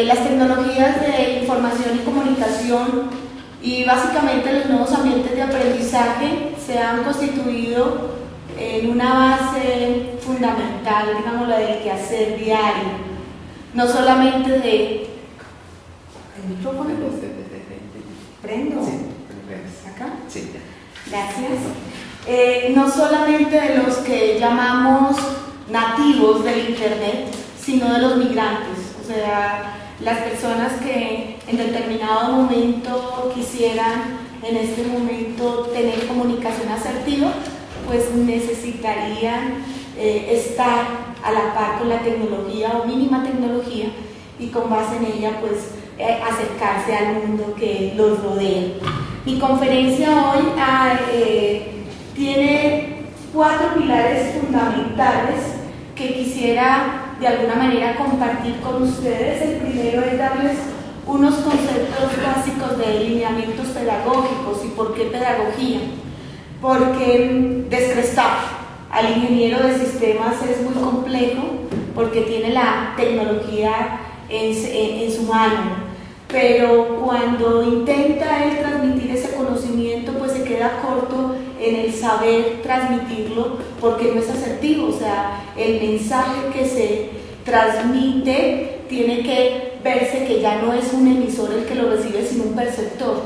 Las tecnologías de información y comunicación y básicamente los nuevos ambientes de aprendizaje se han constituido en una base fundamental, digamos, la del quehacer diario, no solamente de... ¿El micrófono? ¿Prendo? Sí. ¿Acá? Sí. Gracias. No solamente de los que llamamos nativos del Internet, sino de los migrantes, o sea, las personas que en determinado momento quisieran en este momento tener comunicación asertiva, pues necesitarían estar a la par con la tecnología o mínima tecnología y con base en ella pues acercarse al mundo que los rodea. Mi conferencia hoy tiene 4 pilares fundamentales que quisiera de alguna manera compartir con ustedes. El primero es darles unos conceptos básicos de lineamientos pedagógicos. ¿Y por qué pedagogía? Porque descrestar al ingeniero de sistemas es muy complejo, porque tiene la tecnología en su mano, pero cuando intenta él transmitir ese conocimiento, pues se queda corto en el saber transmitirlo, porque no es asertivo. O sea, el mensaje que se transmite tiene que verse que ya no es un emisor el que lo recibe, sino un perceptor,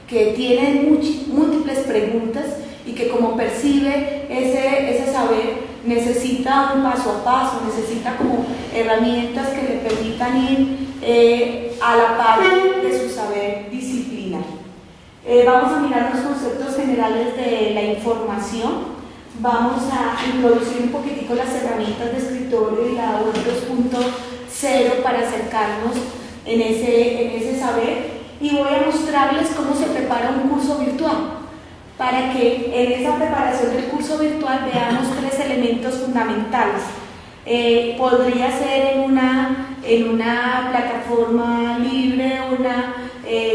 que tiene múltiples preguntas y que como percibe ese saber necesita un paso a paso, necesita como herramientas que le permitan ir a la par de su saber disciplinar. Vamos a mirar los conceptos generales de la información. Vamos a introducir un poquitico las herramientas de escritorio y la web 2.0 para acercarnos en ese saber, y voy a mostrarles cómo se prepara un curso virtual, para que en esa preparación del curso virtual veamos 3 elementos fundamentales. Podría ser en una plataforma libre,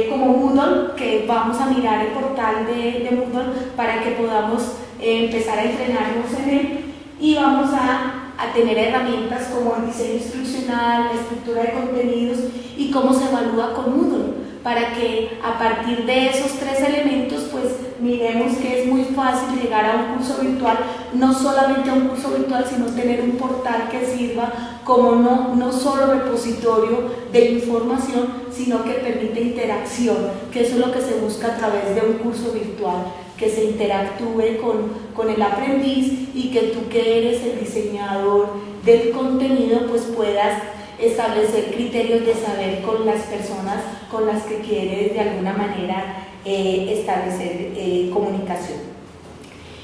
como Moodle, que vamos a mirar el portal de Moodle para que podamos empezar a entrenarnos en él, y vamos a tener herramientas como el diseño instruccional, la estructura de contenidos y cómo se evalúa con Moodle, para que a partir de esos 3 elementos pues miremos que es muy fácil llegar a un curso virtual, no solamente a un curso virtual, sino tener un portal que sirva como no solo repositorio de información, sino que permite interacción, que eso es lo que se busca a través de un curso virtual, que se interactúe con el aprendiz y que tú, que eres el diseñador del contenido, pues puedas establecer criterios de saber con las personas con las que quieres de alguna manera establecer comunicación.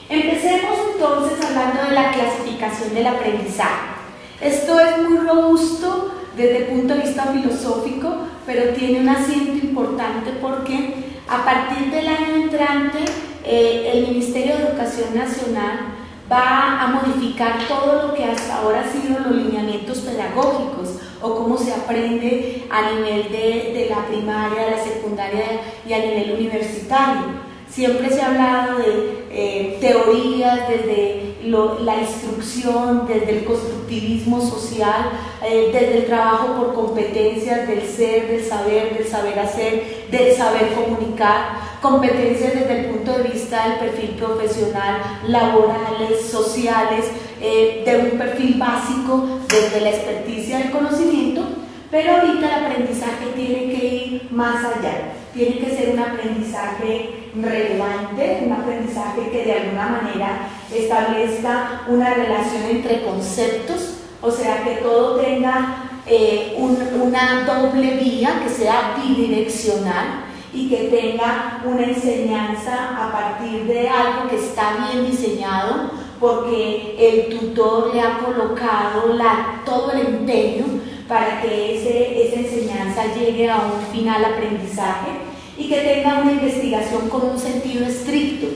Empecemos entonces hablando de la clasificación del aprendizaje. Esto es muy robusto desde el punto de vista filosófico, pero tiene un asiento importante porque a partir del año entrante el Ministerio de Educación Nacional va a modificar todo lo que hasta ahora ha sido los lineamientos pedagógicos o cómo se aprende a nivel de la primaria, de la secundaria y a nivel universitario. Siempre se ha hablado de teorías desde la instrucción, desde el constructivismo social, desde el trabajo por competencias del ser, del saber hacer, del saber comunicar, competencias desde el punto de vista del perfil profesional, laborales, sociales, de un perfil básico desde la experticia del conocimiento, pero ahorita el aprendizaje tiene que ir más allá, tiene que ser un aprendizaje relevante, un aprendizaje que de alguna manera establezca una relación entre conceptos, o sea, que todo tenga una doble vía, que sea bidireccional y que tenga una enseñanza a partir de algo que está bien diseñado, porque el tutor le ha colocado todo el empeño para que esa enseñanza llegue a un final aprendizaje, y que tenga una investigación con un sentido estricto,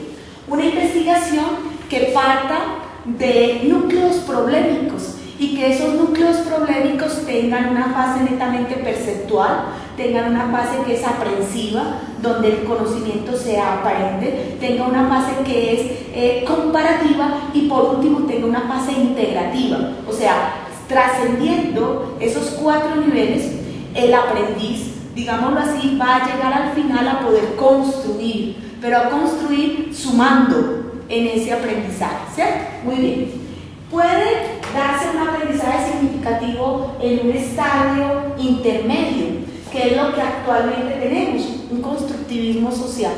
una investigación que parta de núcleos problemáticos y que esos núcleos problemáticos tengan una fase netamente perceptual, tengan una fase que es aprensiva, donde el conocimiento se aprende, tenga una fase que es comparativa y por último tenga una fase integrativa. O sea, trascendiendo esos 4 niveles, el aprendiz, digámoslo así, va a llegar al final a poder construir, pero a construir sumando en ese aprendizaje, ¿cierto? Muy bien. Puede darse un aprendizaje significativo en un estadio intermedio, que es lo que actualmente tenemos, un constructivismo social.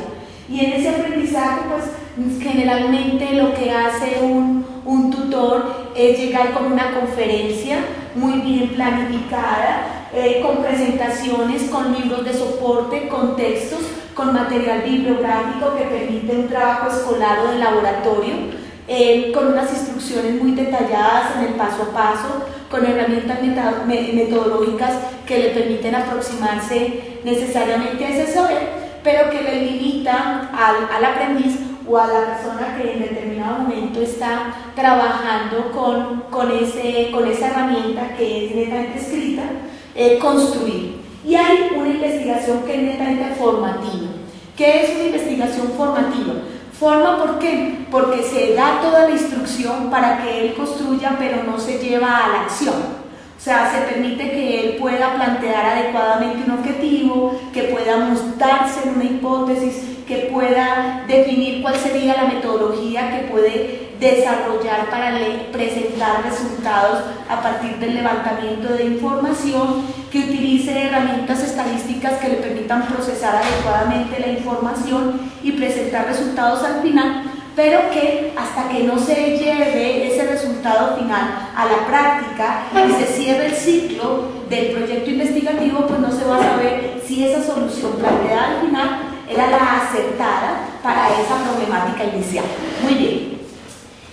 Y en ese aprendizaje, pues generalmente lo que hace un tutor es llegar con una conferencia muy bien planificada, con presentaciones, con libros de soporte, con textos, con material bibliográfico que permite un trabajo escolar o de laboratorio, con unas instrucciones muy detalladas en el paso a paso, con herramientas metodológicas que le permiten aproximarse necesariamente a ese saber, pero que le limitan al aprendiz o a la persona que en determinado momento está trabajando con esa herramienta que es netamente escrita, construir. Y hay una investigación que es netamente formativa. ¿Qué es una investigación formativa? Forma, ¿por qué? Porque se da toda la instrucción para que él construya, pero no se lleva a la acción. O sea, se permite que él pueda plantear adecuadamente un objetivo, que pueda montarse en una hipótesis, que pueda definir cuál sería la metodología que puede desarrollar para presentar resultados a partir del levantamiento de información, que utilice herramientas estadísticas que le permitan procesar adecuadamente la información y presentar resultados al final, pero que hasta que no se lleve ese resultado final a la práctica y se cierre el ciclo del proyecto investigativo, pues no se va a saber si esa solución planteada al final era la acertada para esa problemática inicial. Muy bien.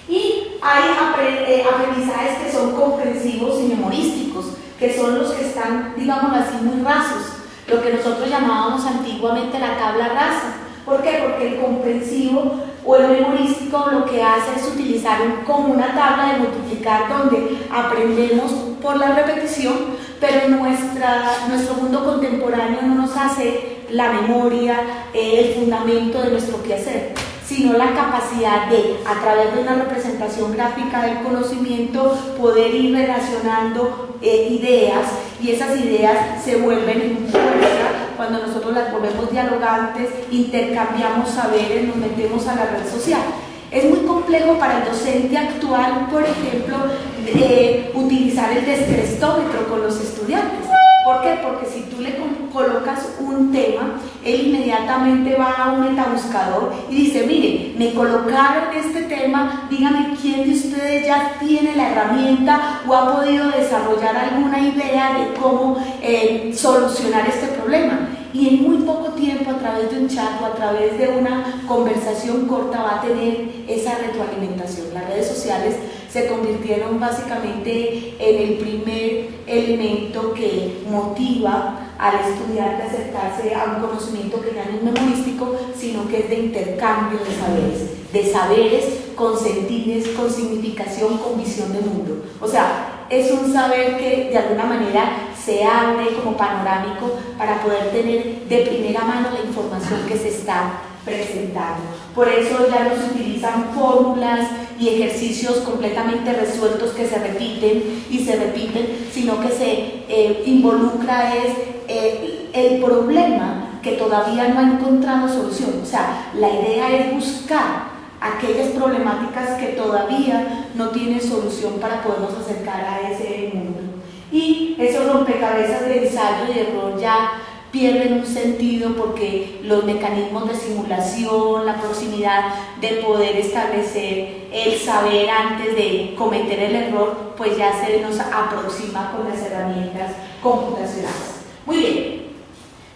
Y hay aprendizajes que son comprensivos y memorísticos, que son los que están, digamos así, muy rasos, lo que nosotros llamábamos antiguamente la tabla rasa. ¿Por qué? Porque el comprensivo o el memorístico lo que hace es utilizar como una tabla de multiplicar donde aprendemos por la repetición, pero nuestro mundo contemporáneo no nos hace la memoria, el fundamento de nuestro quehacer, sino la capacidad de, a través de una representación gráfica del conocimiento, poder ir relacionando ideas, y esas ideas se vuelven en fuerza cuando nosotros las volvemos dialogantes, intercambiamos saberes, nos metemos a la red social. Es muy complejo para el docente actual, por ejemplo, utilizar el descrestómetro con los estudiantes. ¿Por qué? Porque si tú le colocas un tema, él inmediatamente va a un metabuscador y dice, mire, me colocaron este tema, dígame quién de ustedes ya tiene la herramienta o ha podido desarrollar alguna idea de cómo solucionar este problema. Y en muy poco tiempo, a través de un chat o a través de una conversación corta, va a tener esa retroalimentación. Las redes sociales se convirtieron básicamente en el primer elemento que motiva al estudiante a acercarse a un conocimiento que ya no es memorístico, sino que es de intercambio de saberes con sentires, con significación, con visión de mundo. O sea, es un saber que de alguna manera se abre como panorámico para poder tener de primera mano la información que se está presentando. Por eso ya no se utilizan fórmulas y ejercicios completamente resueltos que se repiten y se repiten, sino que se involucra el problema que todavía no ha encontrado solución. O sea, la idea es buscar aquellas problemáticas que todavía no tienen solución para podernos acercar a ese mundo. Y esos rompecabezas de ensayo y error ya pierden un sentido porque los mecanismos de simulación, la proximidad de poder establecer el saber antes de cometer el error, pues ya se nos aproxima con las herramientas computacionales. Muy bien.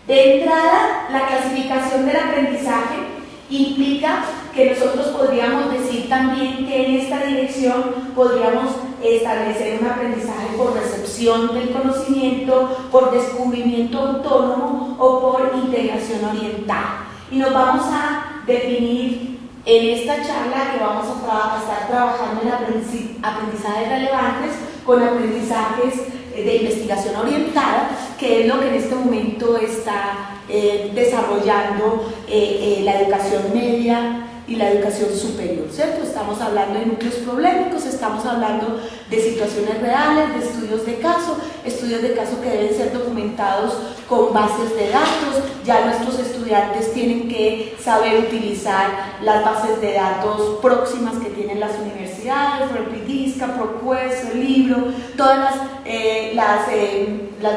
De entrada, la clasificación del aprendizaje implica que nosotros podríamos decir también que en esta dirección podríamos establecer un aprendizaje por recepción del conocimiento, por descubrimiento autónomo o por integración oriental. Y nos vamos a definir en esta charla que vamos a estar trabajando en aprendizajes relevantes con aprendizajes de investigación orientada, que es lo que en este momento está desarrollando la educación media y la educación superior, ¿cierto? Estamos hablando de núcleos problemáticos, estamos hablando de situaciones reales, de estudios de caso que deben ser documentados con bases de datos. Ya nuestros estudiantes tienen que saber utilizar las bases de datos próximas que tienen las universidades, Repidisca, ProQuest, el libro, todas las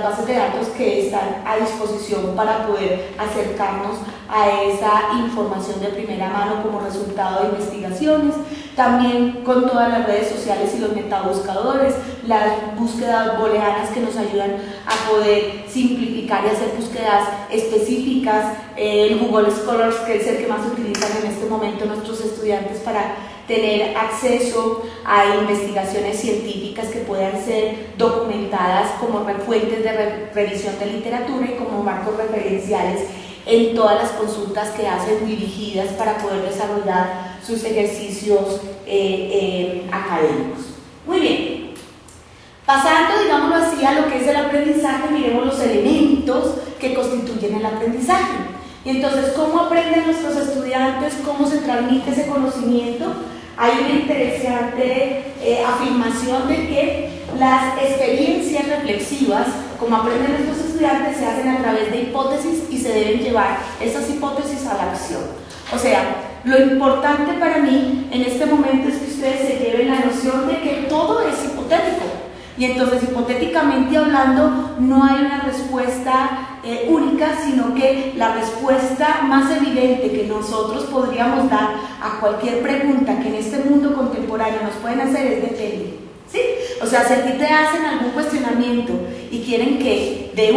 bases de datos que están a disposición para poder acercarnos a esa información de primera mano como resultado de investigaciones. También con todas las redes sociales y los metabuscadores, las búsquedas booleanas que nos ayudan a poder simplificar y hacer búsquedas específicas, el Google Scholars, que es el que más utilizan en este momento nuestros estudiantes para tener acceso a investigaciones científicas que puedan ser documentadas como fuentes de revisión de literatura y como marcos referenciales en todas las consultas que hacen dirigidas para poder desarrollar sus ejercicios académicos. Muy bien, pasando, digámoslo así, a lo que es el aprendizaje, miremos los elementos que constituyen el aprendizaje. Y entonces, ¿cómo aprenden nuestros estudiantes? ¿Cómo se transmite ese conocimiento? Hay una interesante afirmación de que las experiencias reflexivas, como aprenden nuestros estudiantes, se hacen a través de hipótesis y se deben llevar esas hipótesis a la acción. O sea, lo importante para mí en este momento es que ustedes se lleven la noción de que todo es hipotético. Y entonces, hipotéticamente hablando, no hay una respuesta única, sino que la respuesta más evidente que nosotros podríamos dar a cualquier pregunta que en este mundo contemporáneo nos pueden hacer es depende. ¿Sí? O sea, si a ti te hacen algún cuestionamiento y quieren que de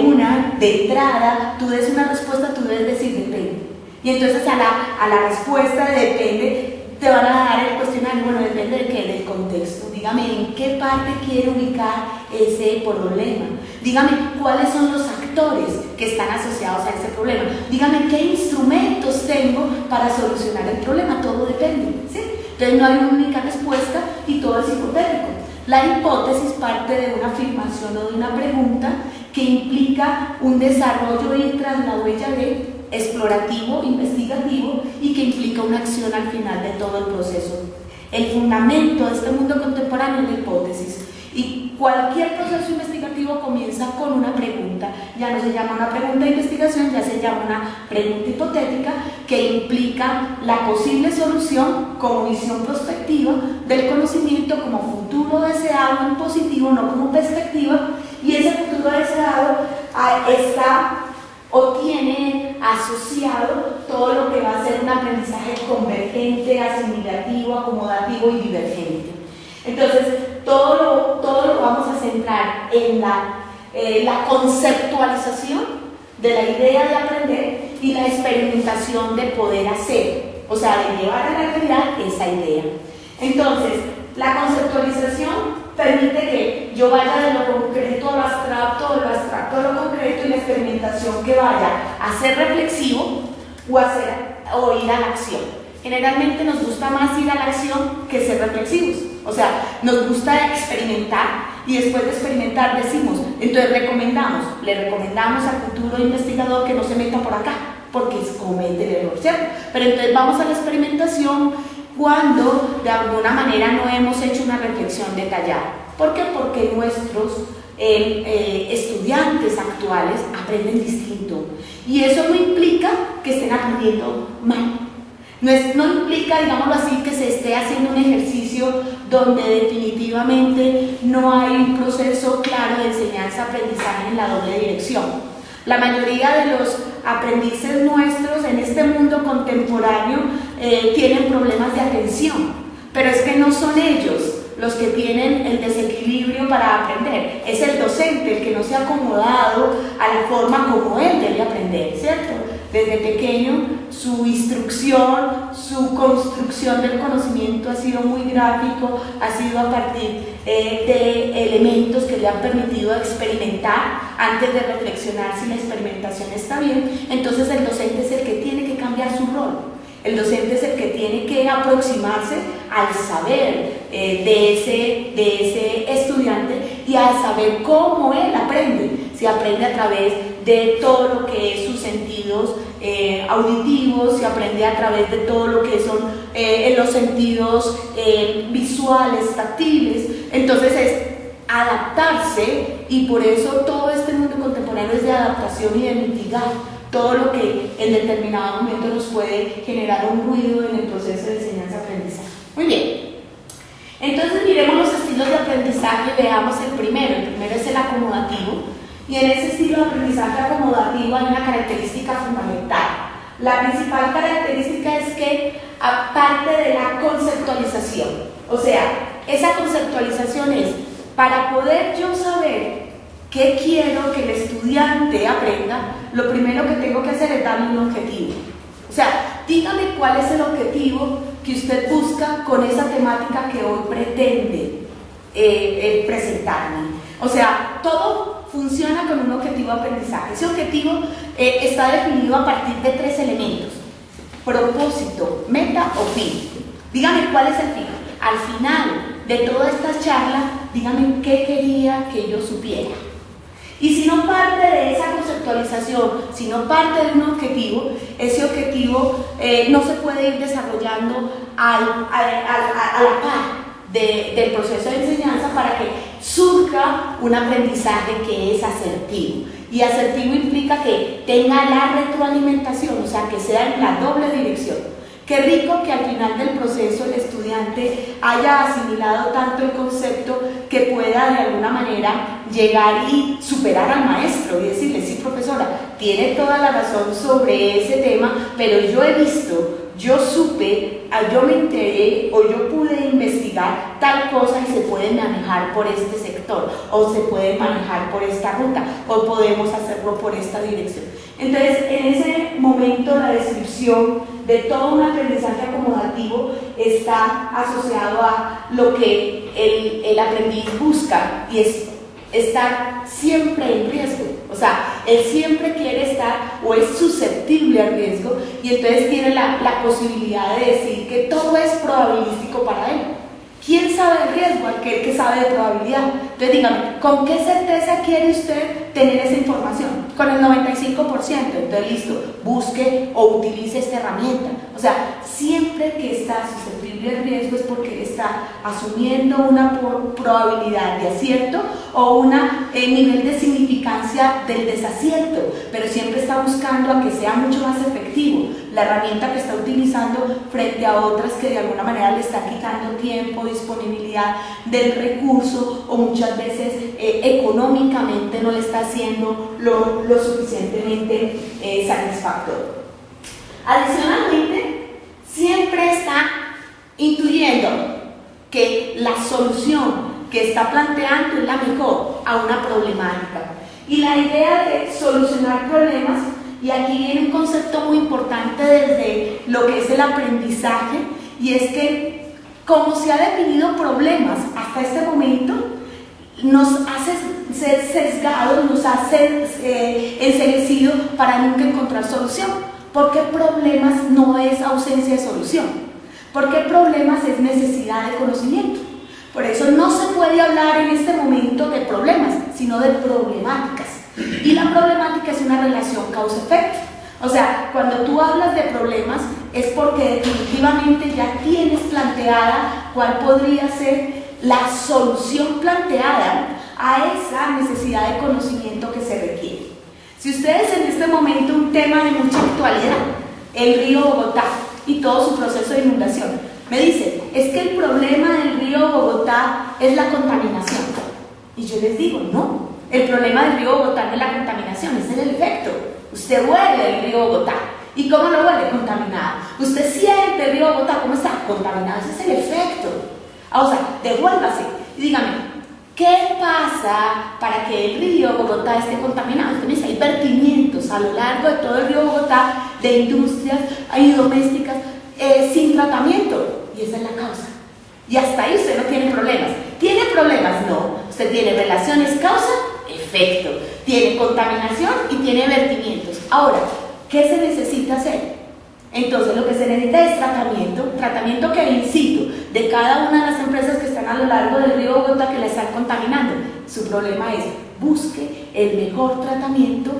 entrada, tú des una respuesta, tú debes decir depende. Y entonces a la respuesta de depende, te van a dar el cuestionario, bueno, depende de qué, del contexto. Dígame en qué parte quiere ubicar ese problema. Dígame cuáles son los actores que están asociados a ese problema. Dígame qué instrumentos tengo para solucionar el problema. Todo depende, ¿sí? Entonces no hay una única respuesta y todo es hipotético. La hipótesis parte de una afirmación o de una pregunta que implica un desarrollo y traslado de explorativo, investigativo, y que implica una acción al final de todo el proceso. El fundamento de este mundo contemporáneo es la hipótesis, y cualquier proceso investigativo comienza con una pregunta. Ya no se llama una pregunta de investigación, ya se llama una pregunta hipotética que implica la posible solución como visión prospectiva del conocimiento como futuro deseado en positivo, no como perspectiva, y ese futuro deseado está o tiene asociado todo lo que va a ser un aprendizaje convergente, asimilativo, acomodativo y divergente. Entonces, todo lo vamos a centrar en la conceptualización de la idea de aprender y la experimentación de poder hacer, o sea, de llevar a la realidad esa idea. Entonces, la conceptualización permite que yo vaya de lo concreto a lo abstracto a lo concreto, y la experimentación que vaya a ser reflexivo o ir a la acción. Generalmente nos gusta más ir a la acción que ser reflexivos. O sea, nos gusta experimentar y después de experimentar decimos, entonces le recomendamos al futuro investigador que no se meta por acá, porque comete el error, ¿cierto? Pero entonces vamos a la experimentación cuando de alguna manera no hemos hecho una reflexión detallada. ¿Por qué? Porque nuestros estudiantes actuales aprenden distinto, y eso no implica que estén aprendiendo mal. No implica, digámoslo así, que se esté haciendo un ejercicio donde definitivamente no hay un proceso claro de enseñanza-aprendizaje en la doble dirección. La mayoría de los aprendices nuestros en este mundo contemporáneo tienen problemas de atención, pero es que no son ellos los que tienen el desequilibrio para aprender, es el docente el que no se ha acomodado a la forma como él debe aprender, ¿cierto? Desde pequeño su instrucción, su construcción del conocimiento ha sido muy gráfico, ha sido a partir de elementos que le han permitido experimentar antes de reflexionar si la experimentación está bien. Entonces el docente es el que tiene que cambiar su rol. El docente es el que tiene que aproximarse al saber de ese estudiante y al saber cómo él aprende. Si aprende a través de todo lo que es sus sentidos auditivos, si aprende a través de todo lo que son los sentidos visuales, táctiles. Entonces es adaptarse, y por eso todo este mundo contemporáneo es de adaptación y de mitigar todo lo que en determinado momento nos puede generar un ruido en el proceso de enseñanza-aprendizaje. Muy bien. Entonces miremos los estilos de aprendizaje y veamos el primero. El primero es el acomodativo, y en ese estilo de aprendizaje acomodativo hay una característica fundamental. La principal característica es que aparte de la conceptualización, o sea, esa conceptualización es para poder yo saber qué quiero que el estudiante aprenda, lo primero que tengo que hacer es darle un objetivo. O sea, dígame cuál es el objetivo que usted busca con esa temática que hoy pretende presentarme. O sea, todo funciona con un objetivo de aprendizaje. Ese objetivo está definido a partir de 3 elementos: propósito, meta o fin. Dígame cuál es el fin. Al final de toda esta charla, dígame qué quería que yo supiera. Y si no parte de esa conceptualización, si no parte de un objetivo, ese objetivo no se puede ir desarrollando a la par del proceso de enseñanza para que surja un aprendizaje que es asertivo. Y asertivo implica que tenga la retroalimentación, o sea, que sea en la doble dirección. Qué rico que al final del proceso el estudiante haya asimilado tanto el concepto que pueda de alguna manera llegar y superar al maestro y decirle: sí, profesora, tiene toda la razón sobre ese tema, pero yo he visto, yo supe, yo me enteré o yo pude investigar tal cosa y se puede manejar por este sector, o se puede manejar por esta ruta, o podemos hacerlo por esta dirección. Entonces, en ese momento la descripción de todo un aprendizaje acomodativo está asociado a lo que el aprendiz busca, y es estar siempre en riesgo. O sea, él siempre quiere estar o es susceptible al riesgo, y entonces tiene la posibilidad de decir que todo es probabilístico para él. ¿Quién sabe el riesgo? Aquel que sabe de probabilidad. Entonces dígame, ¿con qué certeza quiere usted tener esa información? Con el 95%. Entonces listo, busque o utilice esta herramienta. O sea, siempre que está susceptible al riesgo es porque está asumiendo una probabilidad de acierto o un nivel de significancia del desacierto, pero siempre está buscando a que sea mucho más efectivo la herramienta que está utilizando frente a otras que de alguna manera le está quitando tiempo, disponibilidad del recurso, o muchas veces económicamente no le está haciendo lo suficientemente satisfactorio. Adicionalmente, siempre está intuyendo que la solución que está planteando es la mejor a una problemática. Y la idea de solucionar problemas, y aquí viene un concepto muy importante desde lo que es el aprendizaje, y es que como se ha definido problemas hasta este momento, nos hace ser sesgados, nos hace enceguecidos para nunca encontrar solución. Porque problemas no es ausencia de solución, porque problemas es necesidad de conocimiento. Por eso no se puede hablar en este momento de problemas, sino de problemáticas. Y la problemática es una relación causa-efecto. O sea, cuando tú hablas de problemas es porque definitivamente ya tienes planteada cuál podría ser la solución planteada a esa necesidad de conocimiento que se requiere. Si ustedes en este momento, un tema de mucha actualidad, el río Bogotá y todo su proceso de inundación, me dicen, es que el problema del río Bogotá es la contaminación. Y yo les digo, no, el problema del río Bogotá no es la contaminación, es el efecto. Usted huele el río Bogotá. ¿Y cómo lo huele? Contaminado. Usted siente el río Bogotá, ¿cómo está? Contaminado. Ese es el efecto. O sea, devuélvase y dígame, ¿qué pasa para que el río Bogotá esté contaminado? Usted me dice, hay vertimientos a lo largo de todo el río Bogotá de industrias y domésticas sin tratamiento, y esa es la causa. Y hasta ahí usted no tiene problemas. ¿Tiene problemas? No. Usted tiene relaciones causa-efecto, tiene contaminación y tiene vertimientos. Ahora, ¿qué se necesita hacer? Entonces lo que se necesita es tratamiento que incito de cada una de las empresas que están a lo largo del río Bogotá que la están contaminando. Su problema es busque el mejor tratamiento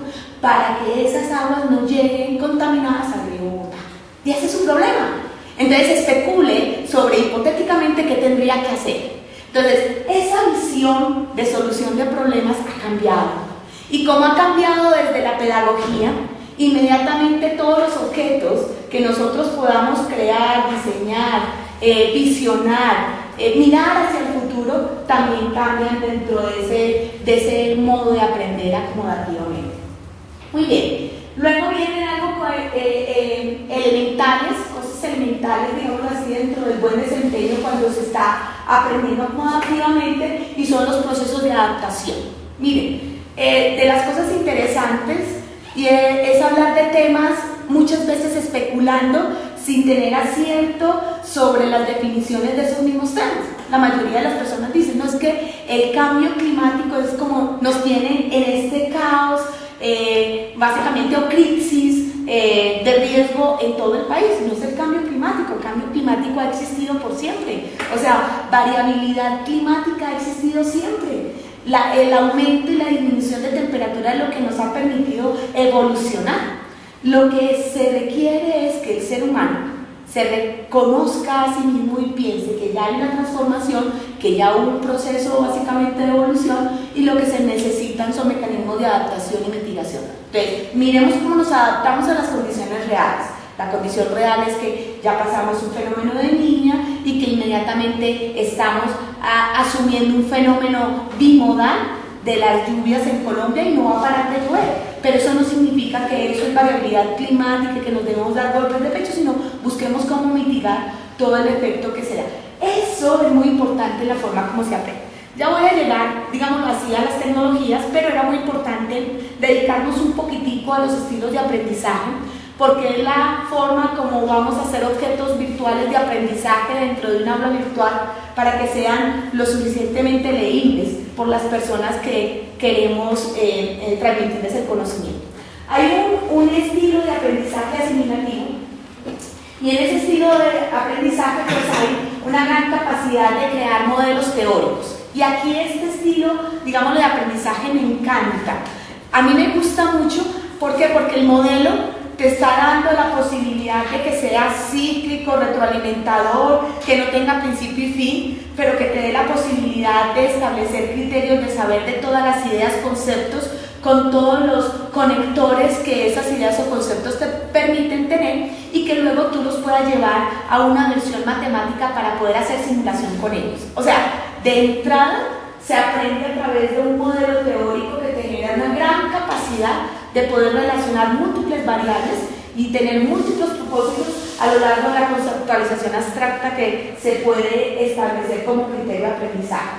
para que esas aguas no lleguen contaminadas al río Bogotá. Y ese es su problema. Entonces especule sobre hipotéticamente qué tendría que hacer. Entonces esa visión de solución de problemas ha cambiado. Y como ha cambiado desde la pedagogía, inmediatamente todos los objetos que nosotros podamos crear, diseñar, visionar, mirar hacia el futuro, también cambian dentro de ese modo de aprender acomodativamente. Muy bien, luego vienen algo elementales, cosas elementales, digamos así, dentro del buen desempeño cuando se está aprendiendo acomodativamente, y son los procesos de adaptación. Miren, de las cosas interesantes y es hablar de temas muchas veces especulando sin tener acierto sobre las definiciones de esos mismos temas. La mayoría de las personas dicen, no, es que el cambio climático es como nos tiene en este caos, básicamente, o crisis de riesgo en todo el país. No es el cambio climático ha existido por siempre. O sea, variabilidad climática ha existido siempre. El aumento y la disminución de temperatura es lo que nos ha permitido evolucionar. Lo que se requiere es que el ser humano se reconozca a sí mismo y piense que ya hay una transformación, que ya hubo un proceso básicamente de evolución, y lo que se necesitan son mecanismos de adaptación y mitigación. Entonces, miremos cómo nos adaptamos a las condiciones reales. La condición real es que ya pasamos un fenómeno de niña y que inmediatamente estamos asumiendo un fenómeno bimodal de las lluvias en Colombia y no va a parar de llover. Pero eso no significa que eso es variabilidad climática y que nos debemos dar golpes de pecho, sino busquemos cómo mitigar todo el efecto que se da. Eso es muy importante en la forma como se aprende. Ya voy a llegar, digámoslo así, a las tecnologías, pero era muy importante dedicarnos un poquitico a los estilos de aprendizaje, porque es la forma como vamos a hacer objetos virtuales de aprendizaje dentro de un aula virtual para que sean lo suficientemente leíbles por las personas que queremos transmitirles el conocimiento. Hay un estilo de aprendizaje asimilativo, y en ese estilo de aprendizaje pues hay una gran capacidad de crear modelos teóricos. Y aquí este estilo, digamos, de aprendizaje me encanta. A mí me gusta mucho, ¿por qué? Porque el modelo te está dando la posibilidad de que sea cíclico, retroalimentador, que no tenga principio y fin, pero que te dé la posibilidad de establecer criterios, de saber de todas las ideas, conceptos, con todos los conectores que esas ideas o conceptos te permiten tener, y que luego tú los puedas llevar a una versión matemática para poder hacer simulación con ellos. O sea, de entrada se aprende a través de un modelo teórico que te genera una gran capacidad de poder relacionar múltiples variables y tener múltiples propósitos a lo largo de la conceptualización abstracta que se puede establecer como criterio de aprendizaje.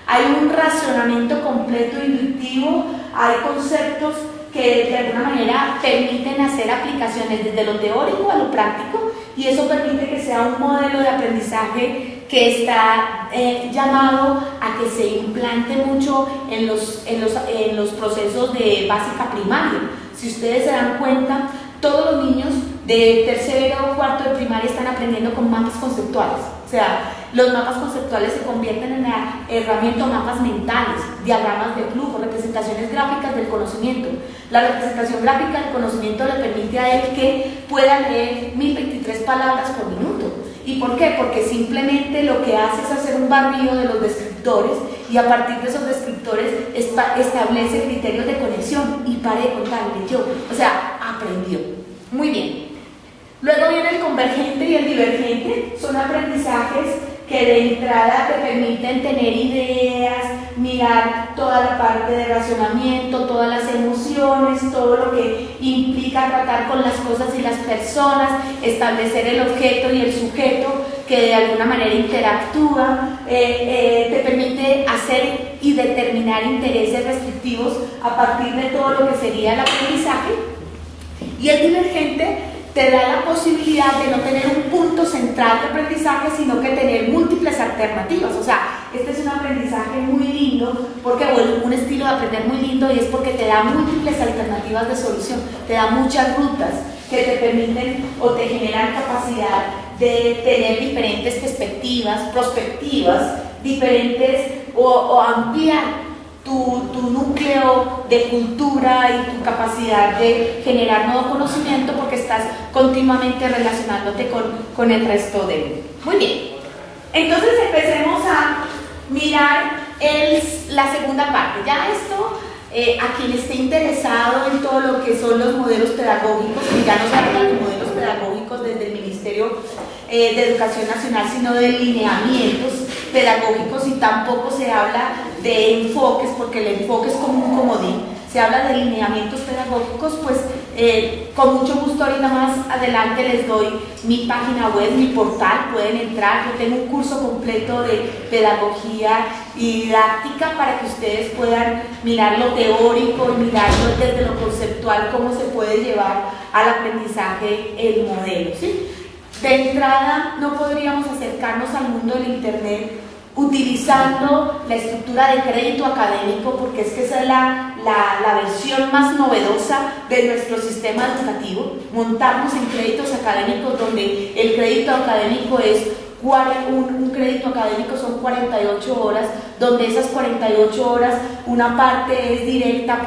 Hay un racionamiento completo inductivo, hay conceptos que de alguna manera permiten hacer aplicaciones desde lo teórico a lo práctico, y eso permite que sea un modelo de aprendizaje que está llamado a que se implante mucho en los procesos de básica primaria. Si ustedes se dan cuenta, todos los niños de tercero o cuarto de primaria están aprendiendo con mapas conceptuales. O sea, los mapas conceptuales se convierten en la herramienta, mapas mentales, diagramas de flujo, representaciones gráficas del conocimiento. La representación gráfica del conocimiento le permite a él que pueda leer 1023 palabras por minuto. ¿Y por qué? Porque simplemente lo que hace es hacer un barrido de los descriptores, y a partir de esos descriptores establece criterios de conexión, y para de contar, leyó, o sea, aprendió. Muy bien. Luego viene el convergente y el divergente. Son aprendizajes que de entrada te permiten tener ideas, mirar toda la parte de razonamiento, todas las emociones, todo lo que implica tratar con las cosas y las personas, establecer el objeto y el sujeto que de alguna manera interactúa, te permite hacer y determinar intereses restrictivos a partir de todo lo que sería el aprendizaje. Y el divergente te da la posibilidad de no tener un punto central de aprendizaje, sino que tener múltiples alternativas. O sea, este es un aprendizaje muy lindo, porque bueno, un estilo de aprender muy lindo, y es porque te da múltiples alternativas de solución, te da muchas rutas. que te permiten o te generan capacidad de tener diferentes prospectivas, diferentes o ampliar tu núcleo de cultura y tu capacidad de generar nuevo conocimiento porque estás continuamente relacionándote con el resto de él. Muy bien, entonces empecemos a mirar la segunda parte. Ya esto, a quien esté interesado en todo lo que son los modelos pedagógicos, que ya no se habla de modelos pedagógicos desde el Ministerio de Educación Nacional, sino de lineamientos pedagógicos, y tampoco se habla de enfoques, porque el enfoque es como un comodín, se habla de lineamientos pedagógicos. Pues con mucho gusto ahorita más adelante les doy mi página web, mi portal, pueden entrar. Yo tengo un curso completo de pedagogía y didáctica para que ustedes puedan mirar lo teórico y mirarlo desde lo conceptual, cómo se puede llevar al aprendizaje el modelo, ¿sí? De entrada, no podríamos acercarnos al mundo del Internet utilizando la estructura de crédito académico, porque es que esa es la versión más novedosa de nuestro sistema educativo. Montarnos en créditos académicos donde el crédito académico es un crédito académico son 48 horas, donde esas 48 horas una parte es directa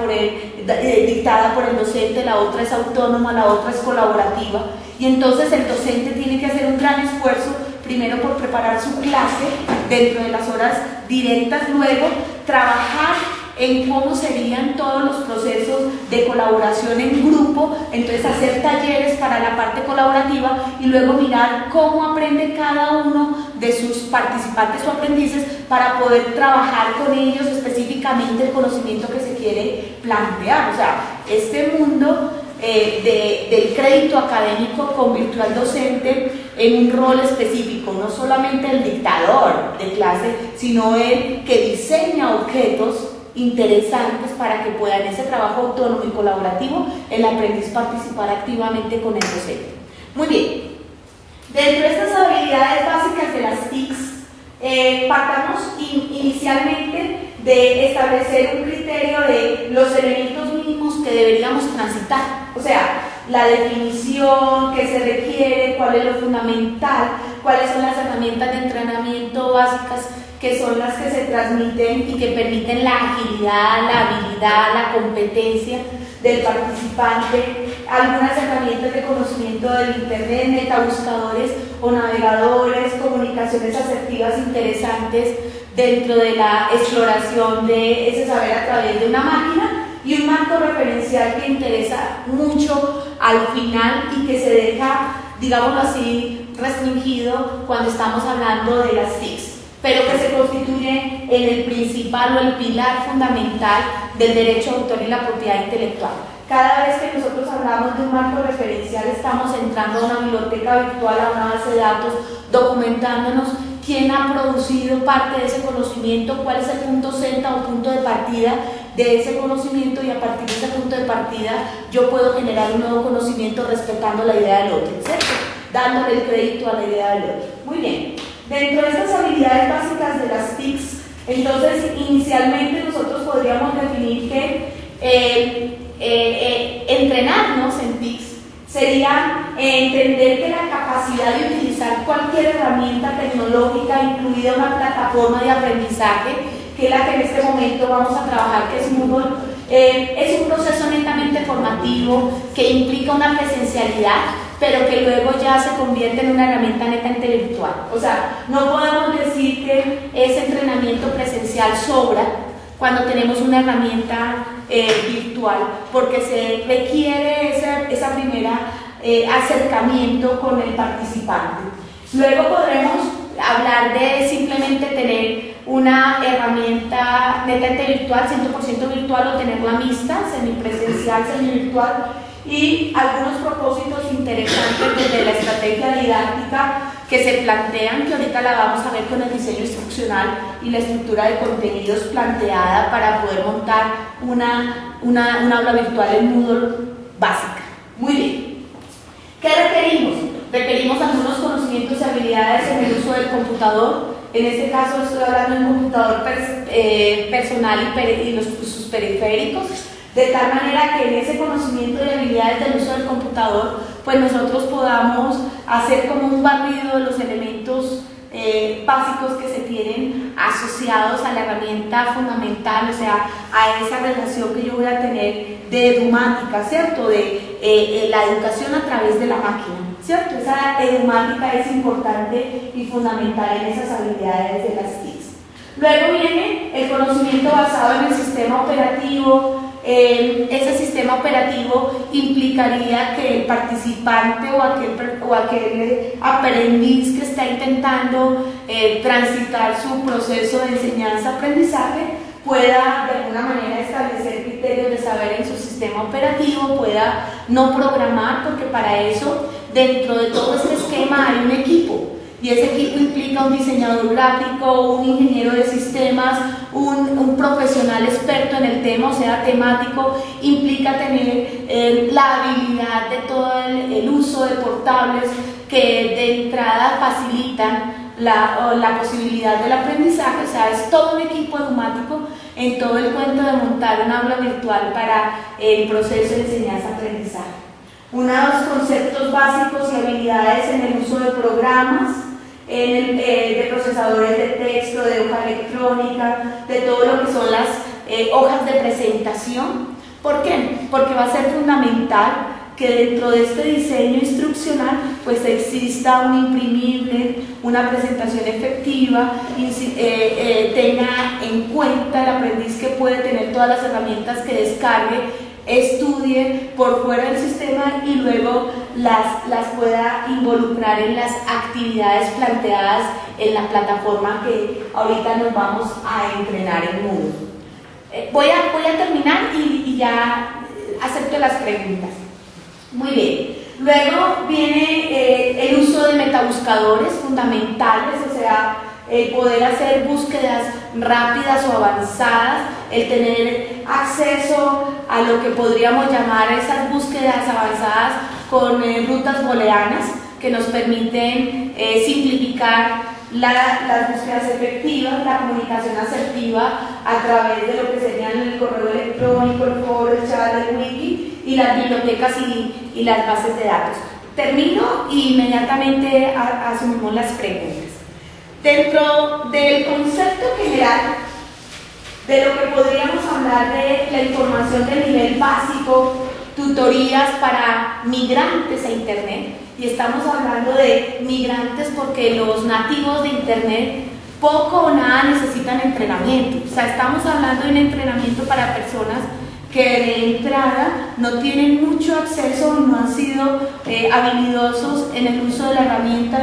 dictada por el docente, la otra es autónoma, la otra es colaborativa, y entonces el docente tiene que hacer un gran esfuerzo primero por preparar su clase dentro de las horas directas, luego trabajar en cómo serían todos los procesos de colaboración en grupo, entonces hacer talleres para la parte colaborativa y luego mirar cómo aprende cada uno de sus participantes o aprendices para poder trabajar con ellos específicamente el conocimiento que se quiere plantear. O sea, este mundo del crédito académico convirtió al docente en un rol específico, no solamente el dictador de clase, sino el que diseña objetos interesantes para que pueda en ese trabajo autónomo y colaborativo el aprendiz participar activamente con el docente. Muy bien, dentro de estas habilidades básicas de las TICs, partamos inicialmente de establecer un criterio de los elementos mínimos que deberíamos transitar, o sea, la definición que se requiere, cuál es lo fundamental, cuáles son las herramientas de entrenamiento básicas que son las que se transmiten y que permiten la agilidad, la habilidad, la competencia del participante, algunas herramientas de conocimiento del Internet, metabuscadores o navegadores, comunicaciones asertivas interesantes dentro de la exploración de ese saber a través de una máquina, y un marco referencial que interesa mucho al final y que se deja, digámoslo así, restringido cuando estamos hablando de las TICs, pero que se constituye en el principal o el pilar fundamental del derecho de autor y la propiedad intelectual. Cada vez que nosotros hablamos de un marco referencial, estamos entrando a una biblioteca virtual, a una base de datos, documentándonos quién ha producido parte de ese conocimiento, cuál es el punto Z o punto de partida de ese conocimiento, y a partir de ese punto de partida yo puedo generar un nuevo conocimiento respetando la idea del otro, ¿cierto? Dándole el crédito a la idea del otro. Muy bien. Dentro de estas habilidades básicas de las TICs, entonces inicialmente nosotros podríamos definir que entrenarnos en TICs sería entender que la capacidad de utilizar cualquier herramienta tecnológica, incluida una plataforma de aprendizaje, que es la que en este momento vamos a trabajar, que es Moodle, es un proceso netamente formativo que implica una presencialidad, pero que luego ya se convierte en una herramienta netamente virtual. O sea, no podemos decir que ese entrenamiento presencial sobra cuando tenemos una herramienta virtual, porque se requiere esa primera acercamiento con el participante. Luego podremos hablar de simplemente tener una herramienta netamente virtual, 100% virtual, o tenerla mixta, semipresencial, semivirtual, y algunos propósitos interesantes desde la estrategia didáctica que se plantean, que ahorita la vamos a ver con el diseño instruccional y la estructura de contenidos planteada para poder montar una aula virtual en Moodle básica. Muy bien. ¿Qué requerimos? Requerimos algunos conocimientos y habilidades en el uso del computador. En este caso estoy hablando de un computador personal y sus periféricos. de tal manera que en ese conocimiento y habilidades del uso del computador, pues nosotros podamos hacer como un barrido de los elementos básicos que se tienen asociados a la herramienta fundamental, o sea, a esa relación que yo voy a tener de edumática, ¿cierto? De la educación a través de la máquina, ¿cierto? Esa edumática es importante y fundamental en esas habilidades de las TICs. Luego viene el conocimiento basado en el sistema operativo. Ese sistema operativo implicaría que el participante o aquel aprendiz que está intentando transitar su proceso de enseñanza-aprendizaje pueda de alguna manera establecer criterios de saber en su sistema operativo, pueda no programar, porque para eso dentro de todo este esquema hay un equipo. Y ese equipo implica un diseñador gráfico, un ingeniero de sistemas, un profesional experto en el tema, o sea, temático, implica tener la habilidad de todo el uso de portables que de entrada facilitan la posibilidad del aprendizaje, o sea, es todo un equipo edumático en todo el cuento de montar un aula virtual para el proceso de enseñanza-aprendizaje. Unos conceptos básicos y habilidades en el uso de programas, de procesadores de texto, de hoja electrónica, de todo lo que son las hojas de presentación. ¿Por qué? Porque va a ser fundamental que dentro de este diseño instruccional pues exista un imprimible, una presentación efectiva, tenga en cuenta el aprendiz que puede tener todas las herramientas que descargue, estudie por fuera del sistema y luego las pueda involucrar en las actividades planteadas en la plataforma que ahorita nos vamos a entrenar en Moodle. Voy a terminar y ya acepto las preguntas. Muy bien. Luego viene el uso de metabuscadores fundamentales, o sea, el poder hacer búsquedas rápidas o avanzadas, el tener acceso a lo que podríamos llamar esas búsquedas avanzadas con rutas booleanas que nos permiten simplificar las búsquedas efectivas, la comunicación asertiva a través de lo que serían el correo electrónico, el foro, el chat, el wiki y las bibliotecas y las bases de datos. Termino y inmediatamente asumimos las preguntas. Dentro del concepto general de lo que podríamos hablar de la información de nivel básico, tutorías para migrantes a Internet, y estamos hablando de migrantes porque los nativos de Internet poco o nada necesitan entrenamiento, o sea, estamos hablando de un entrenamiento para personas que de entrada no tienen mucho acceso, no han sido habilidosos en el uso de la herramienta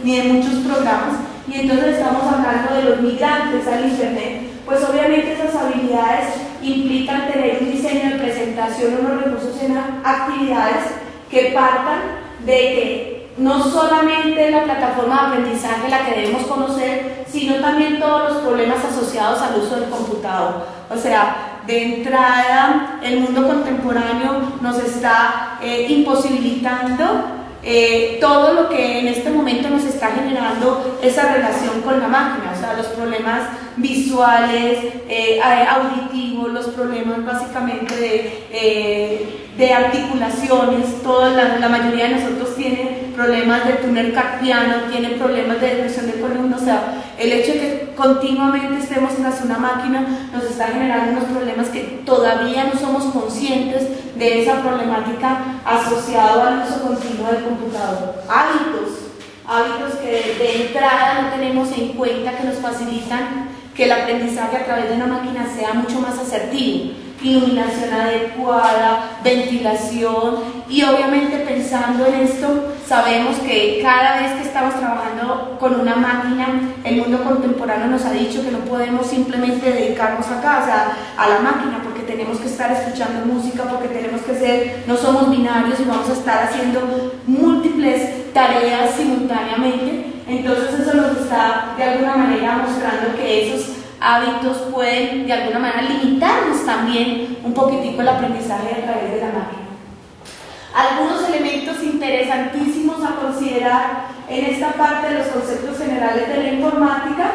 ni de muchos programas, y entonces estamos hablando de los migrantes al Internet. Pues obviamente esas habilidades implican tener un diseño de presentación, unos recursos en actividades que partan de que no solamente la plataforma de aprendizaje la que debemos conocer, sino también todos los problemas asociados al uso del computador. O sea, de entrada el mundo contemporáneo nos está imposibilitando todo lo que en este momento nos está generando esa relación con la máquina, o sea, los problemas visuales, auditivos, los problemas básicamente de articulaciones, la mayoría de nosotros tiene problemas de túnel carpiano, tiene problemas de depresión de columna, o sea, el hecho de que continuamente estemos tras una máquina nos está generando unos problemas que todavía no somos conscientes de esa problemática asociada al uso continuo del computador. Hábitos que de entrada no tenemos en cuenta, que nos facilitan que el aprendizaje a través de una máquina sea mucho más asertivo. Iluminación adecuada, ventilación, y obviamente pensando en esto, sabemos que cada vez que estamos trabajando con una máquina, el mundo contemporáneo nos ha dicho que no podemos simplemente dedicarnos a la máquina, porque tenemos que estar escuchando música, porque tenemos que no somos binarios y vamos a estar haciendo múltiples tareas simultáneamente. Entonces eso nos está de alguna manera mostrando que esos hábitos pueden de alguna manera limitarnos también un poquitico el aprendizaje a través de la máquina. Algunos elementos interesantísimos a considerar en esta parte de los conceptos generales de la informática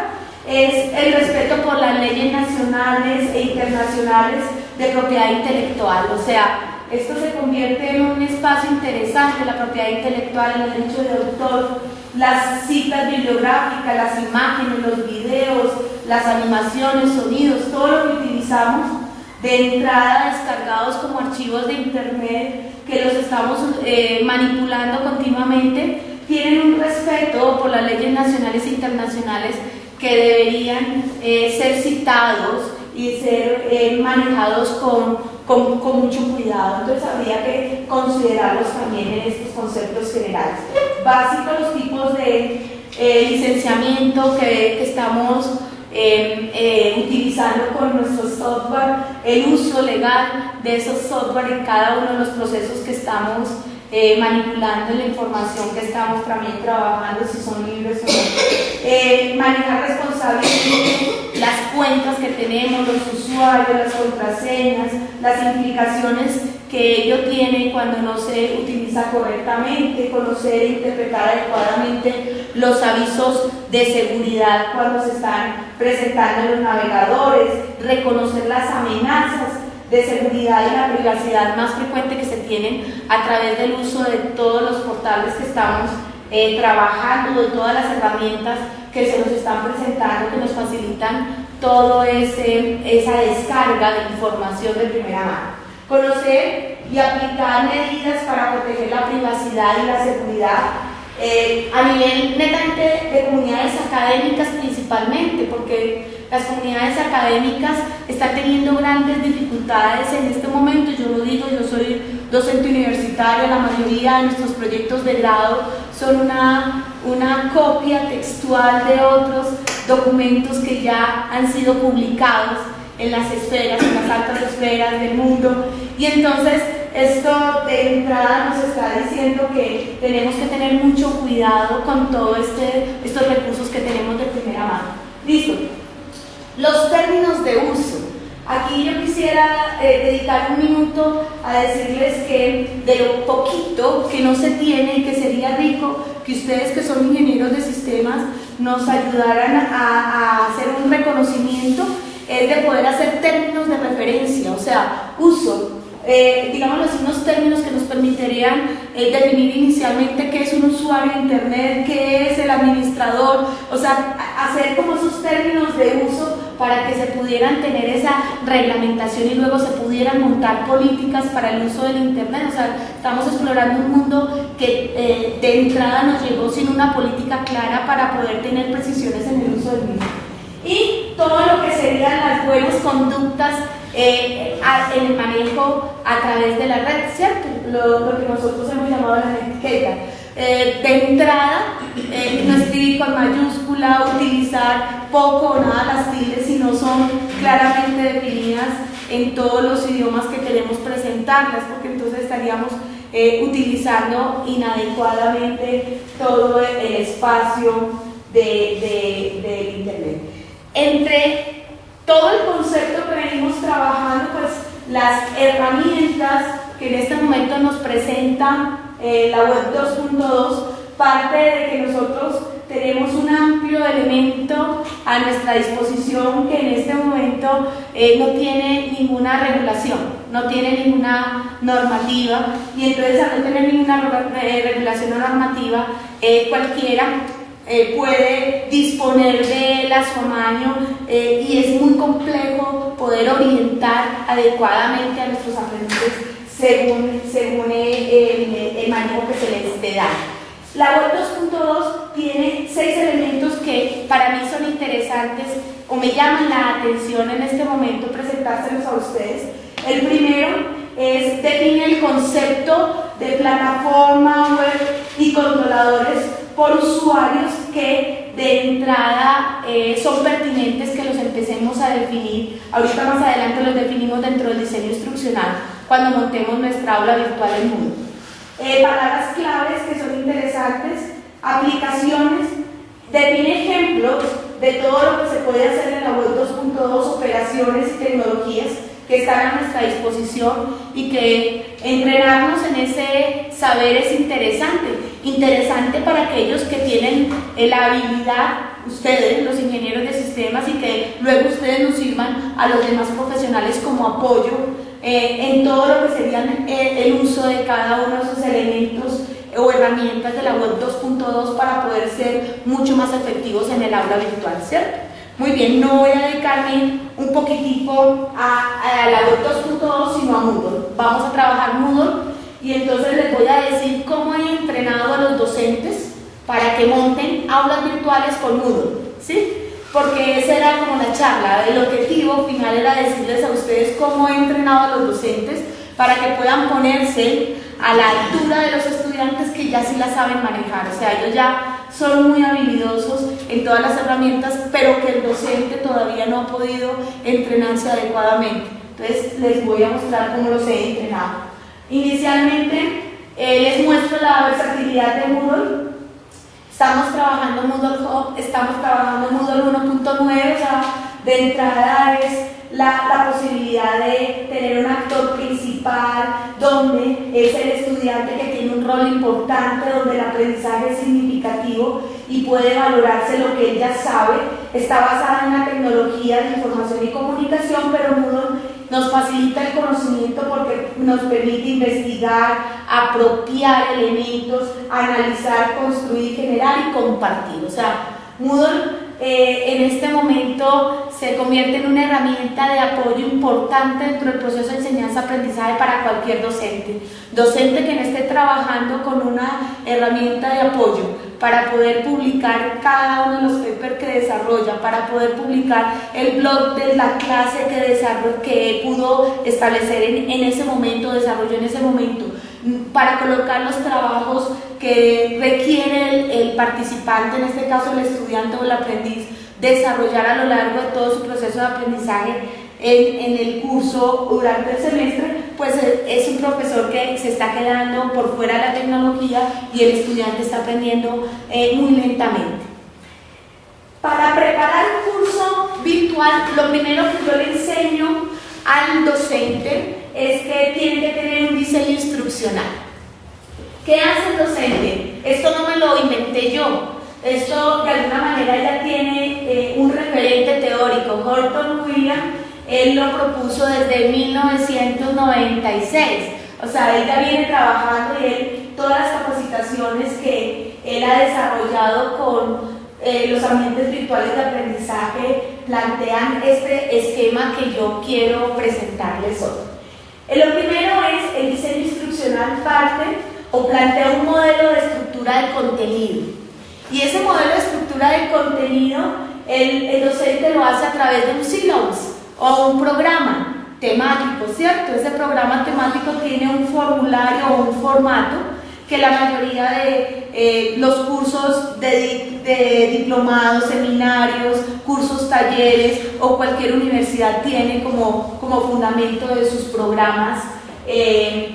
es el respeto por las leyes nacionales e internacionales de propiedad intelectual. O sea, esto se convierte en un espacio interesante, la propiedad intelectual, el derecho de autor, las citas bibliográficas, las imágenes, los videos, las animaciones, sonidos, todo lo que utilizamos de entrada descargados como archivos de internet que los estamos manipulando continuamente, tienen un respeto por las leyes nacionales e internacionales que deberían ser citados y ser manejados con mucho cuidado. Entonces habría que considerarlos también en estos conceptos generales. Básicos, los tipos de licenciamiento que estamos utilizando con nuestro software, el uso legal de esos software en cada uno de los procesos que estamos manipulando, la información que estamos también trabajando, si son libres o no. Manejar responsablemente las cuentas que tenemos, los usuarios, las contraseñas, las implicaciones que ello tiene cuando no se utiliza correctamente, conocer e interpretar adecuadamente los avisos de seguridad cuando se están presentando en los navegadores, reconocer las amenazas de seguridad y la privacidad más frecuente que se tienen a través del uso de todos los portales que estamos trabajando, de todas las herramientas que se nos están presentando, que nos facilitan toda esa descarga de información de primera mano. Conocer y aplicar medidas para proteger la privacidad y la seguridad a nivel netamente de comunidades académicas principalmente, porque las comunidades académicas están teniendo grandes dificultades en este momento. Yo lo digo, yo soy docente universitario, la mayoría de nuestros proyectos de grado son una copia textual de otros documentos que ya han sido publicados en las esferas, en las altas esferas del mundo, y entonces esto de entrada nos está diciendo que tenemos que tener mucho cuidado con todos estos recursos que tenemos de primera mano. Listo. Los términos de uso. Aquí yo quisiera dedicar un minuto a decirles que de lo poquito que no se tiene y que sería rico que ustedes que son ingenieros de sistemas nos ayudaran a hacer un reconocimiento, es de poder hacer términos de referencia, o sea, uso. Digámoslo así, unos términos que nos permitirían definir inicialmente qué es un usuario de internet, qué es el administrador, o sea, hacer como esos términos de uso para que se pudieran tener esa reglamentación y luego se pudieran montar políticas para el uso del internet. O sea, estamos explorando un mundo que de entrada nos llegó sin una política clara para poder tener precisiones en el uso del mismo. Y todo lo que serían las buenas conductas en el manejo a través de la red, ¿cierto? Lo que nosotros hemos llamado la etiqueta. De entrada, no escribir con mayúscula, utilizar poco o nada las tildes si no son claramente definidas en todos los idiomas que queremos presentarlas, porque entonces estaríamos utilizando inadecuadamente todo el espacio del internet. Entre todo el concepto que venimos trabajando, pues las herramientas que en este momento nos presentan la web 2.2, parte de que nosotros tenemos un amplio elemento a nuestra disposición que en este momento no tiene ninguna regulación, no tiene ninguna normativa, y entonces al no tener ninguna regulación o normativa, cualquiera puede disponer de él a su amaño, y es muy complejo poder orientar adecuadamente a nuestros aprendices según el manejo que se les da. La web 2.2 tiene 6 elementos que para mí son interesantes o me llaman la atención en este momento presentárselos a ustedes. El primero es definir el concepto de plataforma web y controladores por usuarios que de entrada son pertinentes que los empecemos a definir. Ahorita más adelante los definimos dentro del diseño instruccional cuando montemos nuestra aula virtual en Moodle. Palabras claves que son interesantes, aplicaciones, define ejemplos de todo lo que se puede hacer en la web 2.2, operaciones y tecnologías que están a nuestra disposición, y que entrenarnos en ese saber es interesante para aquellos que tienen la habilidad ustedes, los ingenieros de sistemas, y que luego ustedes nos sirvan a los demás profesionales como apoyo en todo lo que serían el uso de cada uno de esos elementos o herramientas de la web 2.2 para poder ser mucho más efectivos en el aula virtual, ¿cierto? Muy bien, no voy a dedicarme un poquitico a la web 2.2, sino a Moodle. Vamos a trabajar Moodle y entonces les voy a decir cómo he entrenado a los docentes para que monten aulas virtuales con Moodle, ¿sí? Porque esa era como la charla, el objetivo final era decirles a ustedes cómo he entrenado a los docentes para que puedan ponerse a la altura de los estudiantes que ya sí la saben manejar, o sea, ellos ya son muy habilidosos en todas las herramientas, pero que el docente todavía no ha podido entrenarse adecuadamente. Entonces les voy a mostrar cómo los he entrenado. Inicialmente les muestro la versatilidad de Moodle. Estamos trabajando Moodle Hub, estamos trabajando Moodle 1.9, o sea, de entrada es la posibilidad de tener un actor principal donde es el estudiante que tiene un rol importante, donde el aprendizaje es significativo y puede valorarse lo que él ya sabe. Está basada en la tecnología de información y comunicación, pero Moodle nos facilita el conocimiento porque nos permite investigar, apropiar elementos, analizar, construir, generar y compartir. O sea, Moodle en este momento se convierte en una herramienta de apoyo importante dentro del proceso de enseñanza-aprendizaje para cualquier docente. Docente que no esté trabajando con una herramienta de apoyo para poder publicar cada uno de los papers que desarrolla, para poder publicar el blog de la clase que pudo establecer en ese momento, desarrolló en ese momento, para colocar los trabajos que requiere el participante, en este caso el estudiante o el aprendiz, desarrollar a lo largo de todo su proceso de aprendizaje en el curso durante el semestre, pues es un profesor que se está quedando por fuera de la tecnología y el estudiante está aprendiendo muy lentamente. Para preparar un curso virtual, lo primero que yo le enseño al docente es que tiene que tener un diseño instruccional. ¿Qué hace el docente? Esto no me lo inventé yo. Esto de alguna manera ya tiene un referente teórico. Horton Williams, él lo propuso desde 1996. O sea, él ya viene trabajando y todas las capacitaciones que él ha desarrollado con los ambientes virtuales de aprendizaje plantean este esquema que yo quiero presentarles hoy. Lo primero es el diseño instruccional plantea un modelo de estructura del contenido. Y ese modelo de estructura del contenido, el docente lo hace a través de un syllabus o un programa temático, ¿cierto? Ese programa temático tiene un formulario o un formato que la mayoría de los cursos de diplomados, seminarios, cursos, talleres o cualquier universidad tiene como fundamento de sus programas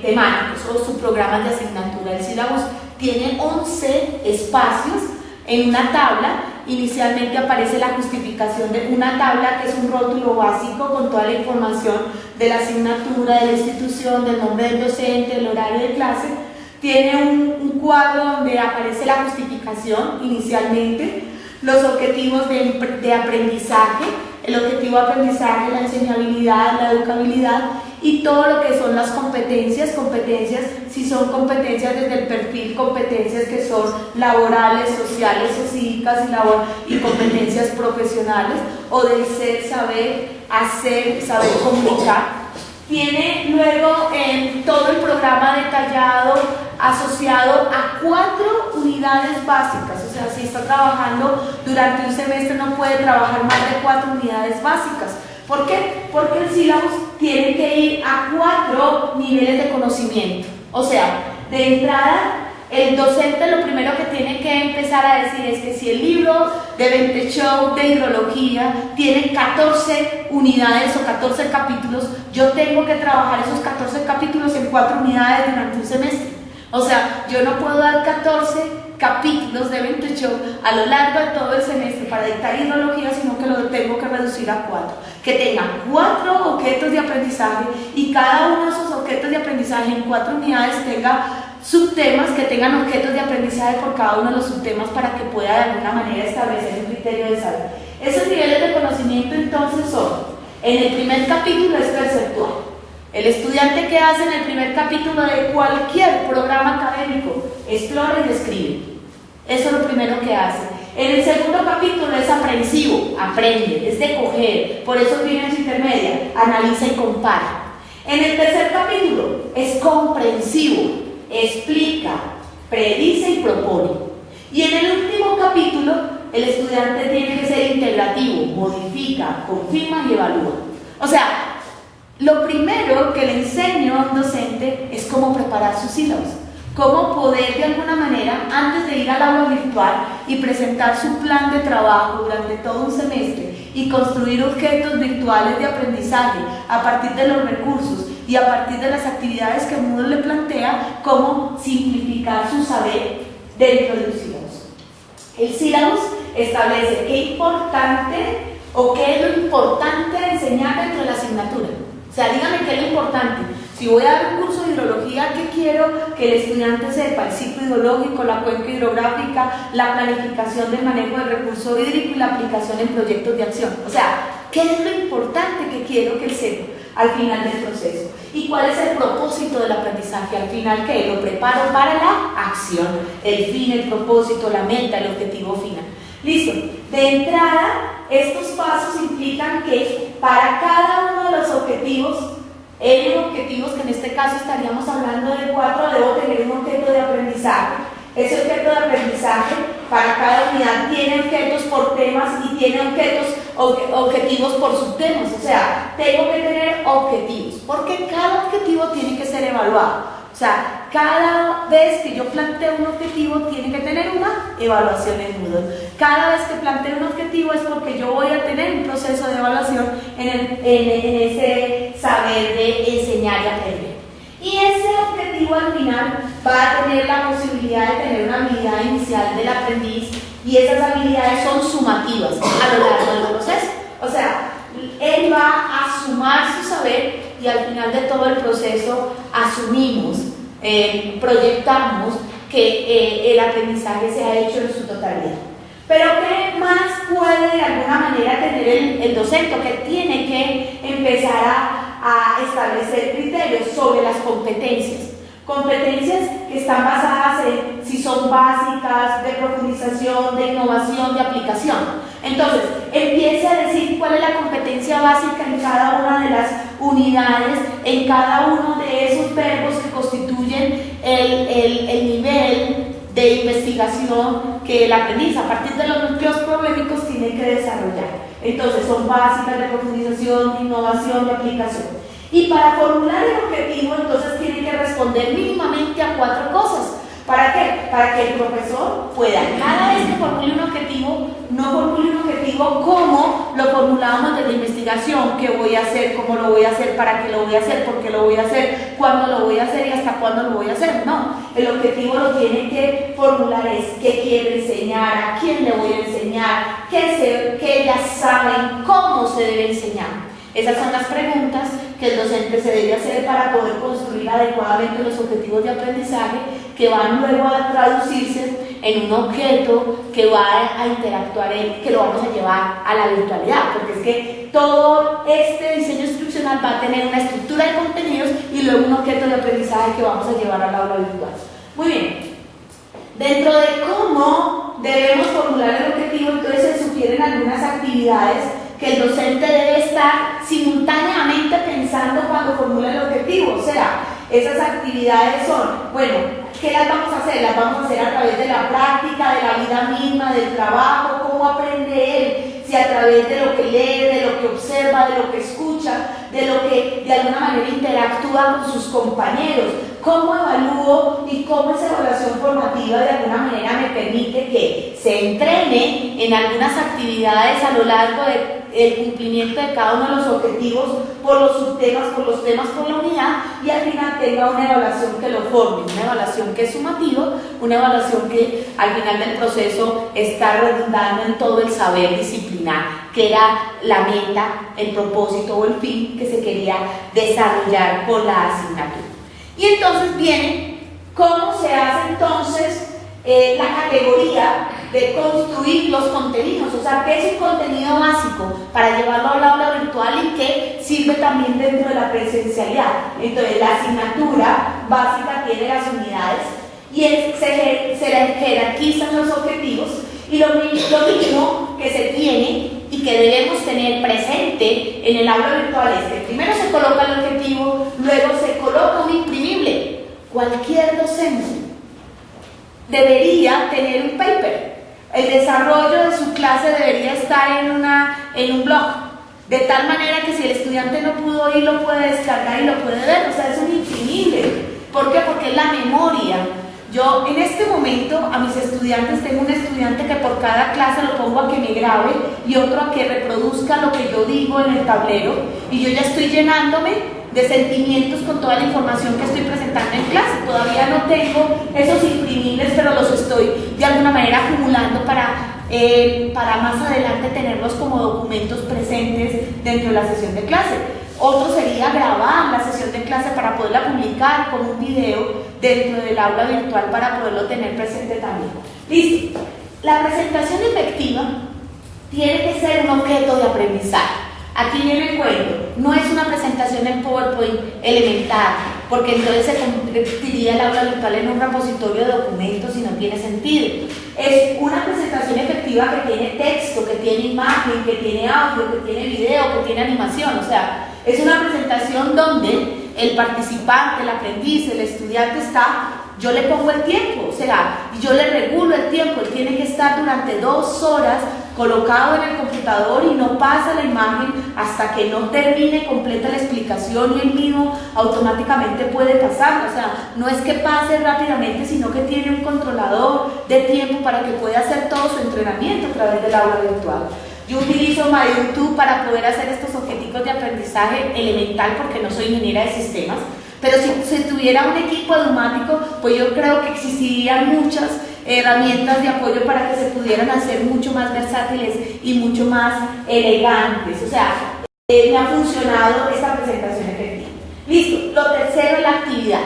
temáticos o sus programas de asignatura. El syllabus tiene 11 espacios en una tabla. Inicialmente aparece la justificación de una tabla que es un rótulo básico con toda la información de la asignatura, de la institución, del nombre del docente, el horario de clase. Tiene un cuadro donde aparece la justificación inicialmente, los objetivos de aprendizaje, el objetivo de aprendizaje, la enseñabilidad, la educabilidad y todo lo que son las competencias, si son competencias desde el perfil, competencias que son laborales, sociales o cívicas y competencias profesionales, o del ser, saber, hacer, saber comunicar. Tiene luego todo el programa detallado asociado a 4 unidades básicas, o sea, si está trabajando durante un semestre no puede trabajar más de 4 unidades básicas. ¿Por qué? Porque el syllabus tiene que ir a 4 niveles de conocimiento. O sea, de entrada, el docente lo primero que tiene que empezar a decir es que si el libro de Bentechow de hidrología tiene 14 unidades o 14 capítulos, yo tengo que trabajar esos 14 capítulos en 4 unidades durante un semestre. O sea, yo no puedo dar 14 capítulos de Bentechow a lo largo de todo el semestre para dictar hidrología, sino que lo tengo que reducir a 4. Que tengan 4 objetos de aprendizaje y cada uno de esos objetos de aprendizaje en 4 unidades tenga subtemas que tengan objetos de aprendizaje por cada uno de los subtemas para que pueda de alguna manera establecer un criterio de saber. Esos niveles de conocimiento entonces son, en el primer capítulo es perceptual. El estudiante que hace en el primer capítulo de cualquier programa académico, explora y describe. Eso es lo primero que hace. En el segundo capítulo es aprensivo, aprende, es de coger, por eso viene en su intermedia, analiza y compara. En el tercer capítulo es comprensivo, explica, predice y propone. Y en el último capítulo, el estudiante tiene que ser integrativo, modifica, confirma y evalúa. O sea, lo primero que le enseño a un docente es cómo preparar sus sílabos, cómo poder de alguna manera, antes de ir al aula virtual y presentar su plan de trabajo durante todo un semestre y construir objetos virtuales de aprendizaje a partir de los recursos y a partir de las actividades que Moodle le plantea, cómo simplificar su saber dentro de los sílabos. El sílabus establece qué importante o qué es lo importante de enseñar dentro de la asignatura. O sea, dígame qué es lo importante. Si voy a dar un curso de hidrología, ¿qué quiero? Que el estudiante sepa el ciclo hidrológico, la cuenca hidrográfica, la planificación del manejo del recurso hídrico y la aplicación en proyectos de acción. O sea, ¿qué es lo importante que quiero que él sepa al final del proceso? ¿Y cuál es el propósito del aprendizaje? Al final, ¿qué? Lo preparo para la acción, el fin, el propósito, la meta, el objetivo final. Listo. De entrada, estos pasos implican que para cada uno de los objetivos, objetivos que en este caso estaríamos hablando de 4, debo tener un objeto de aprendizaje. Ese objeto de aprendizaje para cada unidad tiene objetos por temas y tiene objetivos por subtemas. O sea, tengo que tener objetivos, porque cada objetivo tiene que ser evaluado. O sea, cada vez que yo planteo un objetivo tiene que tener una evaluación en Moodle. Cada vez que planteo un objetivo es porque yo voy a tener un proceso de evaluación en ese saber de enseñar y aprender. Y ese objetivo al final va a tener la posibilidad de tener una habilidad inicial del aprendiz, y esas habilidades son sumativas a lo largo del proceso. O sea, él va a sumar su saber y al final de todo el proceso asumimos, proyectamos que el aprendizaje se ha hecho en su totalidad. Pero ¿qué más puede de alguna manera tener el docente? Que tiene que empezar a establecer criterios sobre las competencias. Competencias que están basadas en si son básicas, de profundización, de innovación, de aplicación. Entonces, empiece a decir cuál es la competencia básica en cada una de las unidades, en cada uno de esos verbos que constituyen el nivel de investigación que el aprendiz, a partir de los núcleos problemáticos, tiene que desarrollar. Entonces, son básicas, de profundización, de innovación, de aplicación. Y para formular el objetivo, entonces tiene que responder mínimamente a 4 cosas. ¿Para qué? Para que el profesor pueda, cada vez que formule un objetivo, no formule un objetivo como lo formulábamos desde la investigación: qué voy a hacer, cómo lo voy a hacer, para qué lo voy a hacer, por qué lo voy a hacer, cuándo lo voy a hacer y hasta cuándo lo voy a hacer. No, el objetivo lo tiene que formular es qué quiero enseñar, a quién le voy a enseñar, qué ellas saben, cómo se debe enseñar. Esas son las preguntas que el docente se debe hacer para poder construir adecuadamente los objetivos de aprendizaje, que van luego a traducirse en un objeto que va a interactuar, que lo vamos a llevar a la virtualidad, porque es que todo este diseño instruccional va a tener una estructura de contenidos y luego un objeto de aprendizaje que vamos a llevar al aula virtual. Muy bien. Dentro de cómo debemos formular el objetivo, entonces se sugieren algunas actividades que el docente debe estar simultáneamente pensando cuando formula el objetivo. O sea, esas actividades son, bueno, ¿qué las vamos a hacer? Las vamos a hacer a través de la práctica, de la vida misma, del trabajo, cómo aprende él, si a través de lo que lee, de lo que observa, de lo que escucha, de lo que de alguna manera interactúa con sus compañeros. ¿Cómo evalúo y cómo esa evaluación formativa de alguna manera me permite que se entrene en algunas actividades a lo largo del cumplimiento de cada uno de los objetivos por los subtemas, por los temas, por la unidad, y al final tenga una evaluación que lo forme, una evaluación que es sumativa, una evaluación que al final del proceso está redundando en todo el saber disciplinar, que era la meta, el propósito o el fin que se quería desarrollar con la asignatura? Y entonces viene ¿Cómo se hace entonces la categoría de construir los contenidos? O sea, ¿qué es un contenido básico para llevarlo al aula virtual y qué sirve también dentro de la presencialidad? Entonces, la asignatura básica tiene las unidades y se jerarquizan los objetivos, y lo mínimo que se tiene y que debemos tener presente en el aula virtual es que primero se coloca el objetivo, luego se coloca un imprimible. Cualquier docente debería tener un paper. El desarrollo de su clase debería estar en un blog, de tal manera que si el estudiante no pudo ir, lo puede descargar y lo puede ver. O sea, es un imprimible. ¿Por qué? Porque es la memoria. Yo en este momento a mis estudiantes, tengo un estudiante que por cada clase lo pongo a que me grabe y otro a que reproduzca lo que yo digo en el tablero, y yo ya estoy llenándome de sentimientos con toda la información que estoy presentando en clase. Todavía no tengo esos imprimibles, pero los estoy de alguna manera acumulando para más adelante tenerlos como documentos presentes dentro de la sesión de clase. Otro sería grabar la sesión de clase para poderla publicar como un video dentro del aula virtual para poderlo tener presente también. Listo. La presentación efectiva tiene que ser un objeto de aprendizaje. Aquí viene el cuento. No es una presentación en PowerPoint elemental, porque entonces se convertiría el aula virtual en un repositorio de documentos y no tiene sentido. Es una presentación efectiva que tiene texto, que tiene imagen, que tiene audio, que tiene video, que tiene animación. O sea, es una presentación donde el participante, el aprendiz, el estudiante yo le pongo el tiempo, o sea, yo le regulo el tiempo. Él tiene que estar durante 2 horas colocado en el computador y no pasa la imagen hasta que no termine completa la explicación, y él mismo automáticamente puede pasar. O sea, no es que pase rápidamente, sino que tiene un controlador de tiempo para que pueda hacer todo su entrenamiento a través del aula virtual. Yo utilizo MyUtube para poder hacer estos objetivos de aprendizaje elemental, porque no soy ingeniera de sistemas, pero si tuviera un equipo edumático, pues yo creo que existirían muchas herramientas de apoyo para que se pudieran hacer mucho más versátiles y mucho más elegantes. O sea, me ha funcionado esta presentación efectiva. Listo. Lo tercero es la actividad.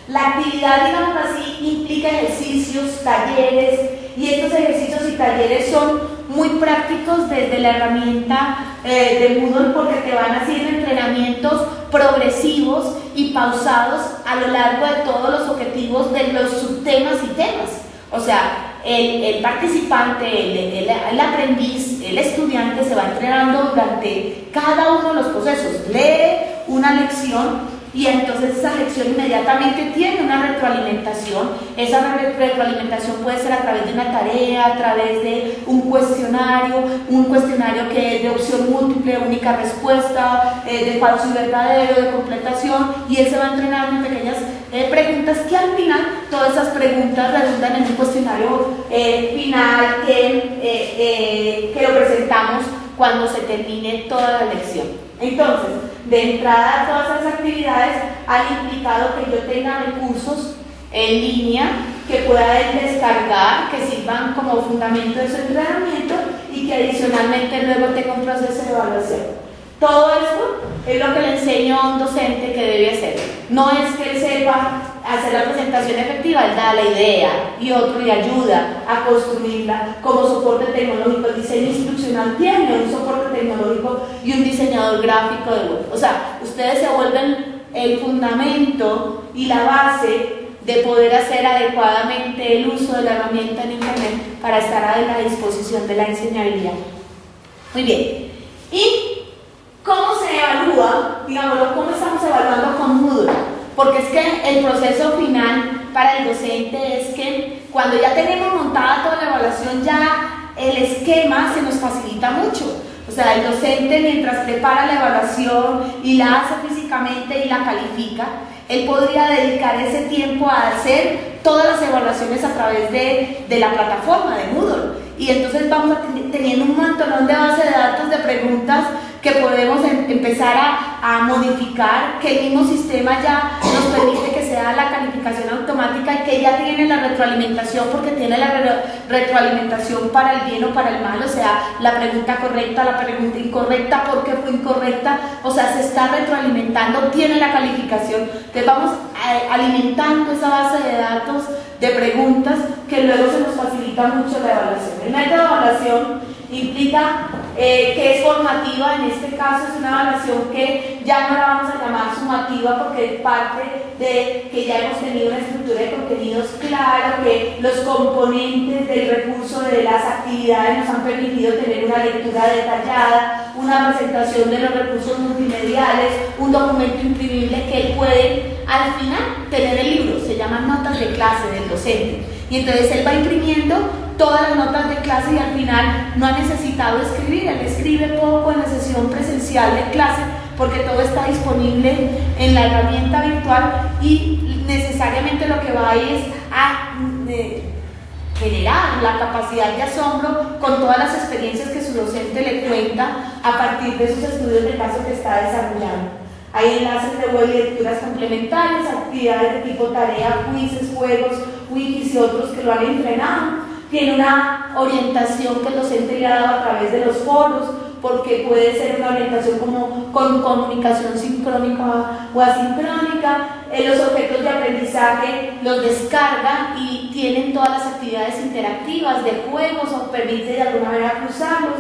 La actividad, digamos así, implica ejercicios, talleres, y estos ejercicios y talleres son muy prácticos desde la herramienta de Moodle, porque te van haciendo entrenamientos progresivos y pausados a lo largo de todos los objetivos de los subtemas y temas. O sea, el participante, el aprendiz, el estudiante se va entrenando durante cada uno de los procesos. Lee una lección y entonces esa lección inmediatamente tiene una retroalimentación. Esa retroalimentación puede ser a través de una tarea, a través de un cuestionario que es de opción múltiple, única respuesta, de falso y verdadero, de completación, y él se va entrenando en pequeñas preguntas que al final, todas esas preguntas redundan en un cuestionario final que lo presentamos cuando se termine toda la lección. Entonces, de entrada, todas esas actividades han implicado que yo tenga recursos en línea que pueda descargar, que sirvan como fundamento de su entrenamiento, y que adicionalmente luego tenga un proceso de evaluación. Todo esto es lo que le enseño a un docente que debe hacer. No es que él sepa hacer la presentación efectiva, él da la idea y otro le ayuda a construirla como soporte tecnológico. El diseño instruccional tiene un soporte tecnológico y un diseñador gráfico de web. O sea, ustedes se vuelven el fundamento y la base de poder hacer adecuadamente el uso de la herramienta en Internet para estar a la disposición de la enseñabilidad. Muy bien. ¿Y cómo se evalúa? Digámoslo, ¿cómo estamos evaluando con Moodle? Porque es que el proceso final para el docente es que cuando ya tenemos montada toda la evaluación, ya el esquema se nos facilita mucho. O sea, el docente, mientras prepara la evaluación y la hace físicamente y la califica, él podría dedicar ese tiempo a hacer todas las evaluaciones a través de la plataforma de Moodle. Y entonces vamos teniendo un montón de base de datos, de preguntas que podemos empezar a modificar, que el mismo sistema ya nos permite que sea la calificación automática, y que ya tiene la retroalimentación, porque tiene la retroalimentación para el bien o para el mal. O sea, la pregunta correcta, la pregunta incorrecta, por qué fue incorrecta, o sea, se está retroalimentando, tiene la calificación. Entonces vamos alimentando esa base de datos de preguntas que luego se nos facilita mucho la evaluación. El método de evaluación implica que es formativa, en este caso es una evaluación que ya no la vamos a llamar sumativa porque parte de que ya hemos tenido una estructura de contenidos clara, que los componentes del recurso de las actividades nos han permitido tener una lectura detallada, una presentación de los recursos multimediales, un documento imprimible que él puede al final tener el libro, se llaman notas de clase del docente, y entonces él va imprimiendo todas las notas de clase y al final no ha necesitado escribir, él escribe poco en la sesión presencial de clase porque todo está disponible en la herramienta virtual y necesariamente lo que va es a generar la capacidad de asombro con todas las experiencias que su docente le cuenta a partir de sus estudios de caso que está desarrollando. Hay enlaces de web y lecturas complementarias, actividades de tipo tarea, quizzes, juegos, wikis y otros que lo han entrenado. Tiene una orientación que el docente le ha dado a través de los foros, porque puede ser una orientación como con comunicación sincrónica o asincrónica. Los objetos de aprendizaje los descarga y tienen todas las actividades interactivas de juegos o permite de alguna manera cruzarlos.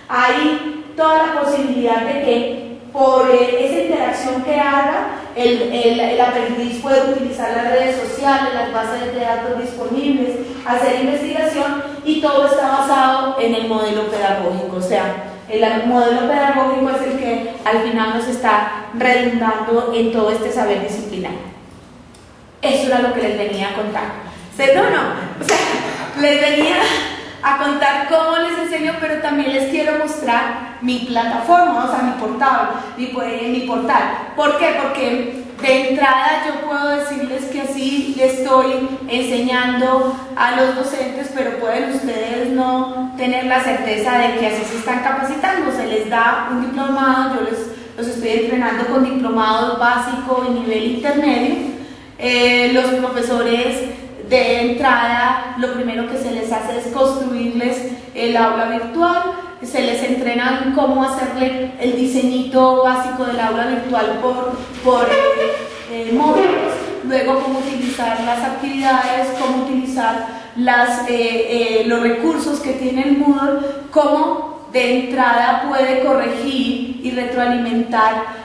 Hay toda la posibilidad de que por esa interacción que haga, el aprendiz puede utilizar las redes sociales, las bases de datos disponibles, hacer investigación y todo está basado en el modelo pedagógico. O sea, el modelo pedagógico es el que al final nos está redundando en todo este saber disciplinar. Eso era lo que les venía a contar. O sea, les venía a contar cómo les enseño, pero también les quiero mostrar mi plataforma, o sea, mi portal. ¿Por qué? Porque de entrada yo puedo decirles que así le estoy enseñando a los docentes, pero pueden ustedes no tener la certeza de que así se están capacitando. Se les da un diplomado, yo los estoy entrenando con diplomados básico y nivel intermedio. Los profesores de entrada, lo primero que se les hace es construirles el aula virtual, se les entrena en cómo hacerle el diseñito básico del aula virtual por módulos, luego cómo utilizar las actividades, cómo utilizar los recursos que tiene el Moodle, cómo de entrada puede corregir y retroalimentar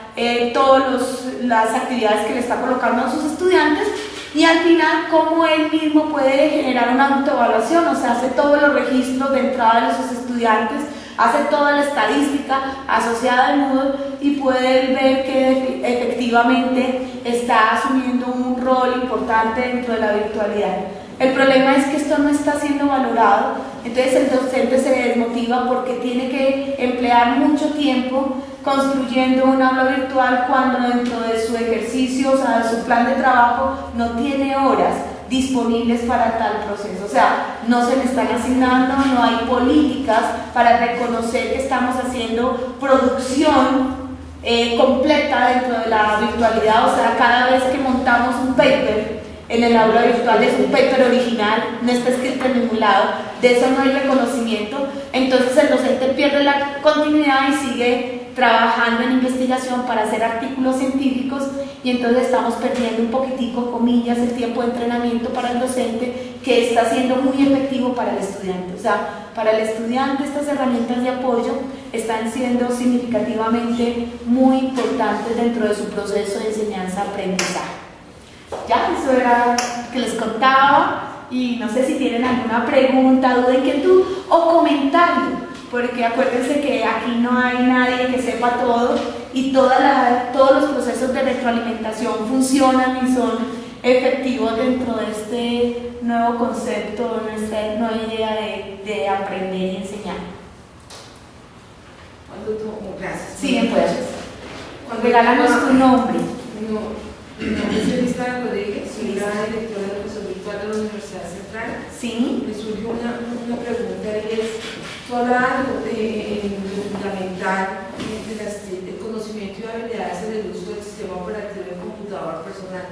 todas las actividades que le está colocando a sus estudiantes. Y al final, cómo él mismo puede generar una autoevaluación, o sea, hace todos los registros de entrada de sus estudiantes, hace toda la estadística asociada al Moodle y puede ver que efectivamente está asumiendo un rol importante dentro de la virtualidad. El problema es que esto no está siendo valorado, entonces el docente se desmotiva porque tiene que emplear mucho tiempo construyendo un aula virtual cuando dentro de su ejercicio, o sea, de su plan de trabajo, no tiene horas disponibles para tal proceso. O sea, no se le están asignando, no hay políticas para reconocer que estamos haciendo producción completa dentro de la virtualidad. O sea, cada vez que montamos un paper en el aula virtual es un paper original, no está escrito en ningún lado, de eso no hay reconocimiento, entonces el docente pierde la continuidad y sigue trabajando en investigación para hacer artículos científicos y entonces estamos perdiendo un poquitico, comillas, el tiempo de entrenamiento para el docente que está siendo muy efectivo para el estudiante. O sea, para el estudiante estas herramientas de apoyo están siendo significativamente muy importantes dentro de su proceso de enseñanza-aprendizaje. Ya, eso era lo que les contaba y no sé si tienen alguna pregunta, duda, inquietud o comentario, porque acuérdense que aquí no hay nadie que sepa todo y todos los procesos de retroalimentación funcionan y son efectivos dentro de este nuevo concepto, de esta nueva idea de aprender y enseñar. Gracias. Sí, me puedes. Regálanos tu nombre. Mi nombre es Elisa Rodríguez, soy la directora de educación virtual de la Universidad Central. Sí. Me surgió una pregunta y es, tú hablabas de fundamental el conocimiento y habilidades en el uso del sistema operativo del computador personal.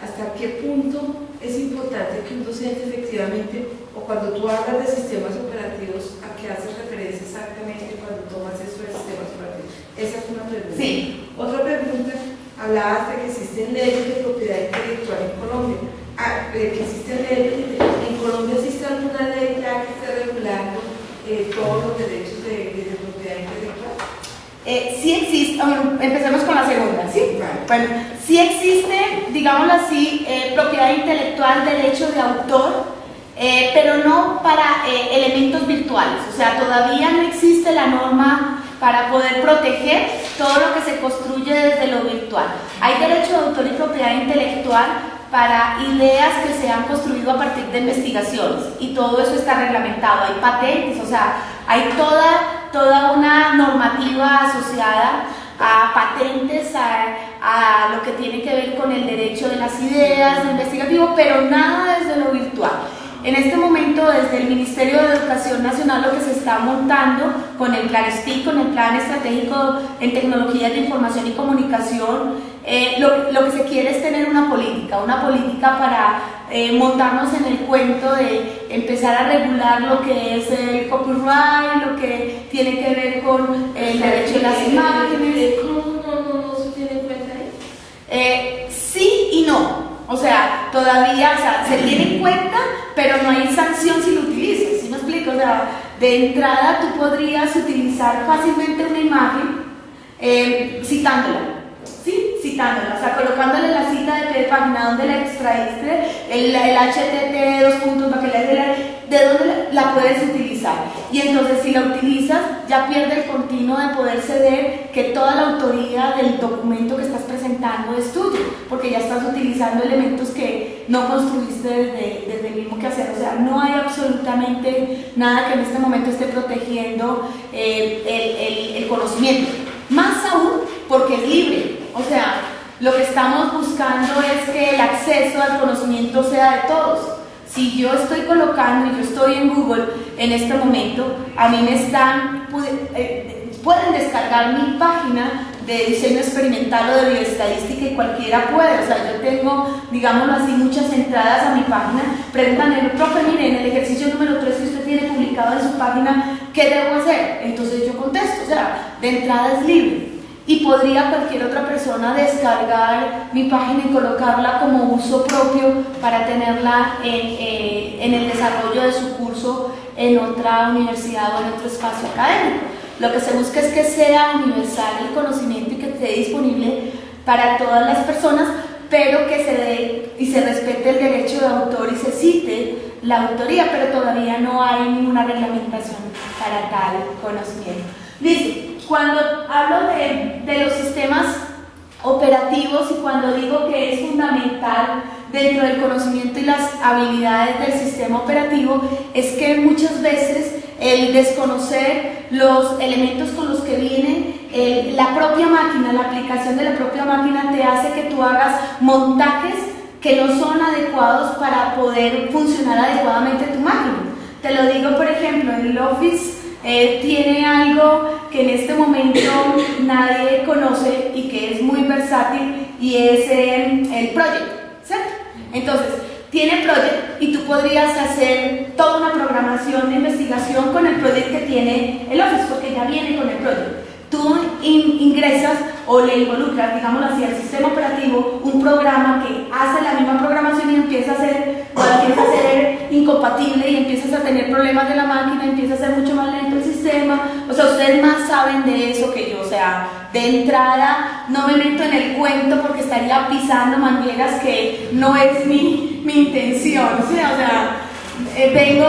¿Hasta qué punto es importante que un docente efectivamente, o cuando tú hablas de sistemas operativos, a qué haces referencia exactamente cuando tomas eso de sistemas operativos? Esa es una pregunta. Sí. Otra pregunta, hablabas de que existen leyes de propiedad intelectual en Colombia. Que existen leyes, en Colombia existe alguna ley ya que esté regulando todos los derechos de propiedad intelectual. Sí existe, empecemos con la segunda, ¿sí? Vale. Bueno, sí existe, digámoslo así, propiedad intelectual, derecho de autor, pero no para elementos virtuales, o sea, todavía no existe la norma para poder proteger todo lo que se construye desde lo virtual. Hay derecho de autor y propiedad intelectual para ideas que se han construido a partir de investigaciones y todo eso está reglamentado, hay patentes, o sea, hay toda una normativa asociada a patentes, a lo que tiene que ver con el derecho de las ideas, de investigativo, pero nada desde lo virtual. En este momento, desde el Ministerio de Educación Nacional, lo que se está montando con el PlanSTIC, con el Plan Estratégico en Tecnologías de Información y Comunicación, lo que se quiere es tener una política para montarnos en el cuento de empezar a regular lo que es el copyright, lo que tiene que ver con el derecho de las imágenes. ¿No se tiene en cuenta ahí? Sí y no. O sea, todavía, o sea, se tiene en cuenta, pero no hay sanción si lo utilizas, ¿sí me explico? O sea, de entrada tú podrías utilizar fácilmente una imagen citándola, ¿sí? Citándola, o sea, colocándole la cita de pie de página donde la extraíste, el HTTP, dos puntos, para que de dónde la puedes utilizar. Y entonces si la utilizas, ya pierde el continuo de poder ceder que toda la autoría del documento que estás presentando es tuyo, porque ya estás utilizando elementos que no construiste desde el mismo quehacer. O sea, no hay absolutamente nada que en este momento esté protegiendo el conocimiento. Más aún porque es libre. O sea, lo que estamos buscando es que el acceso al conocimiento sea de todos. Si yo estoy colocando y yo estoy en Google en este momento, a mí me pueden descargar mi página de diseño experimental o de bioestadística y cualquiera puede. O sea, yo tengo, digámoslo así, muchas entradas a mi página. Preguntan, profe, mire, en el ejercicio número 3 que usted tiene publicado en su página, ¿qué debo hacer? Entonces yo contesto, o sea, de entrada es libre. Y podría cualquier otra persona descargar mi página y colocarla como uso propio para tenerla en el desarrollo de su curso en otra universidad o en otro espacio académico. Lo que se busca es que sea universal el conocimiento y que esté disponible para todas las personas, pero que se dé y se respete el derecho de autor y se cite la autoría, pero todavía no hay ninguna reglamentación para tal conocimiento. Dice, cuando hablo de los sistemas operativos y cuando digo que es fundamental dentro del conocimiento y las habilidades del sistema operativo, es que muchas veces el desconocer los elementos con los que viene la propia máquina, la aplicación de la propia máquina te hace que tú hagas montajes que no son adecuados para poder funcionar adecuadamente tu máquina. Te lo digo, por ejemplo, el Office tiene algo que en este momento nadie conoce y que es muy versátil y es el Project, ¿cierto? Entonces, tiene Project y tú podrías hacer toda una programación de investigación con el Project que tiene el Office, porque ya viene con el Project. Tú ingresas o le involucras, digámoslo así, al sistema operativo un programa que hace la misma programación y empieza a ser incompatible y empiezas a tener problemas de la máquina, empieza a ser mucho más lento el sistema. O sea, ustedes más saben de eso que yo. O sea, de entrada no me meto en el cuento porque estaría pisando mangueras que no es mi intención. ¿Sí? O sea, vengo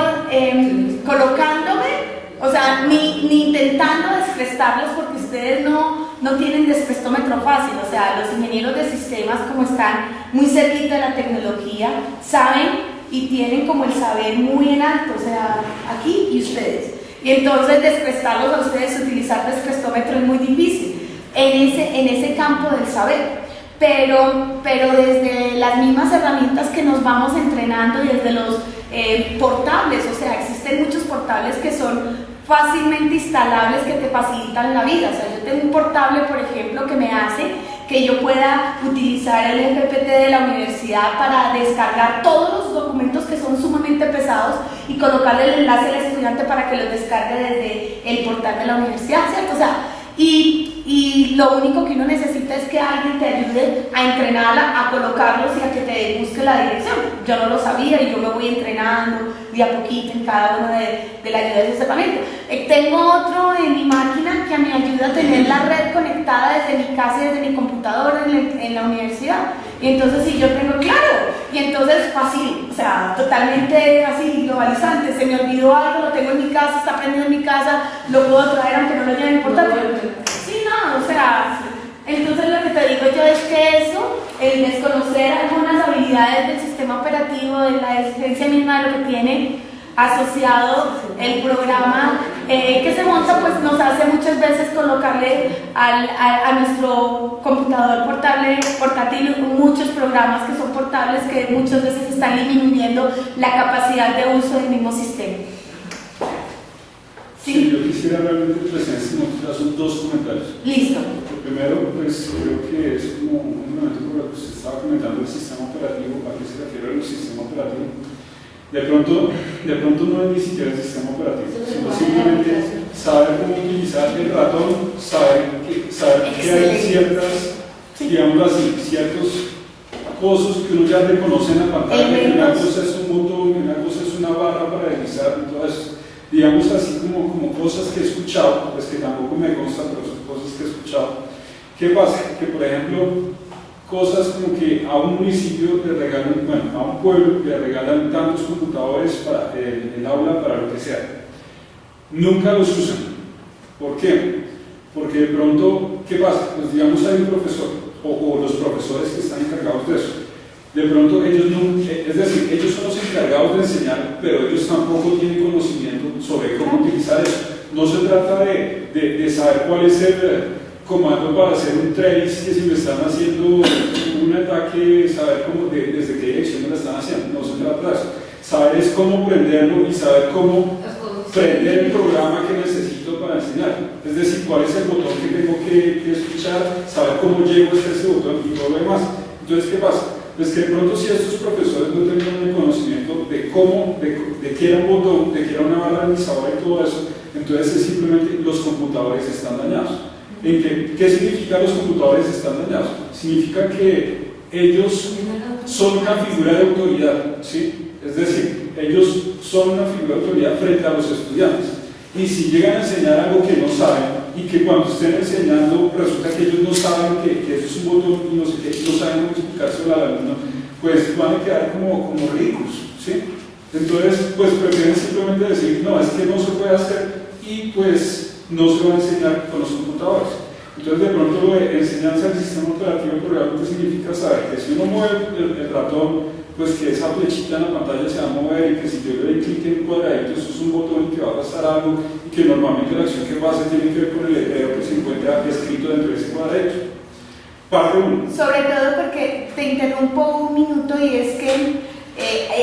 colocándome. O sea, ni intentando desprestarlos porque ustedes no tienen desprestómetro fácil. O sea, los ingenieros de sistemas, como están muy cerquita de la tecnología, saben y tienen como el saber muy en alto. O sea, aquí y ustedes. Y entonces desprestarlos a ustedes, utilizar desprestómetro es muy difícil en ese campo del saber. Pero desde las mismas herramientas que nos vamos entrenando y desde los portables, o sea, existen muchos portables que son fácilmente instalables que te facilitan la vida. O sea, yo tengo un portable, por ejemplo, que me hace que yo pueda utilizar el FPT de la universidad para descargar todos los documentos que son sumamente pesados y colocarle el enlace al estudiante para que los descargue desde el portal de la universidad, ¿cierto? O sea, y lo único que uno necesita es que alguien te ayude a entrenarla, a colocarlos y a que te busque la dirección. Yo no lo sabía y yo me voy entrenando de a poquito en cada uno de la ayuda de ese equipamiento. Tengo otro en mi máquina que me ayuda a tener la red conectada desde mi casa y desde mi computadora en la universidad. Y entonces si yo tengo claro, y entonces fácil, o sea, totalmente así globalizante, se me olvidó algo, lo tengo en mi casa, está prendido en mi casa, lo puedo traer aunque no lo lleve importante. Sí, no, o sea, entonces lo que te digo yo es que eso, el desconocer algunas habilidades del sistema operativo, de la existencia misma de lo que tiene asociado el programa que se monta, pues nos hace muchas veces colocarle a nuestro computador portátil muchos programas que son portables que muchas veces están disminuyendo la capacidad de uso del mismo sistema. Sí, yo quisiera realmente presencia en son dos comentarios. Listo. El primero, pues creo que es como un momento por lo que usted estaba comentando el sistema operativo, a qué se refiere al sistema operativo. De pronto no es ni siquiera el sistema operativo, sino simplemente saber cómo utilizar el ratón, saber que hay ciertas, digamos así, ciertos cosas que uno ya reconoce en la pantalla, una cosa es un botón, una cosa es una barra para deslizar, entonces, digamos así como cosas que he escuchado, pues que tampoco me consta, pero son cosas que he escuchado. ¿Qué pasa? Que por ejemplo, cosas como que a un municipio le regalan, bueno, a un pueblo le regalan tantos computadores para el aula, para lo que sea. Nunca los usan. ¿Por qué? Porque de pronto, ¿qué pasa? Pues digamos hay un profesor, o los profesores que están encargados de eso. De pronto ellos no, es decir, ellos son los encargados de enseñar, pero ellos tampoco tienen conocimiento sobre cómo utilizar eso. No se trata de saber cuál es el comando para hacer un trace, que si me están haciendo un ataque, saber cómo, desde qué dirección me lo están haciendo. No se trata de eso. Saber es cómo prenderlo y saber cómo prender el programa que necesito para enseñar. Es decir, cuál es el botón que tengo que escuchar, saber cómo llego hasta ese botón y todo lo demás. Entonces, ¿qué pasa? Pues que de pronto si estos profesores no tenían el conocimiento de cómo, de qué era un botón, de qué era una barra realizadora y todo eso, entonces es simplemente los computadores están dañados. ¿Qué significa los computadores están dañados? Significa que ellos son una figura de autoridad, ¿sí? Es decir, ellos son una figura de autoridad frente a los estudiantes. Y si llegan a enseñar algo que no saben, y que cuando estén enseñando resulta que ellos no saben que eso es un botón y no sé qué, no saben cómo explicárselo al alumno, pues van a quedar como ricos, ¿sí? Entonces, pues prefieren simplemente decir, no, es que no se puede hacer y pues no se va a enseñar con los computadores. Entonces, de pronto, lo de enseñanza del sistema operativo realmente significa saber que si uno mueve el ratón, pues que esa flechita en la pantalla se va a mover y que si yo le doy clic en un cuadradito, eso es un botón y que va a pasar algo y que normalmente la acción que pase tiene que ver con el letrero que se encuentra escrito dentro de ese cuadradito. Parte 1. Sobre todo porque te interrumpo un minuto y es que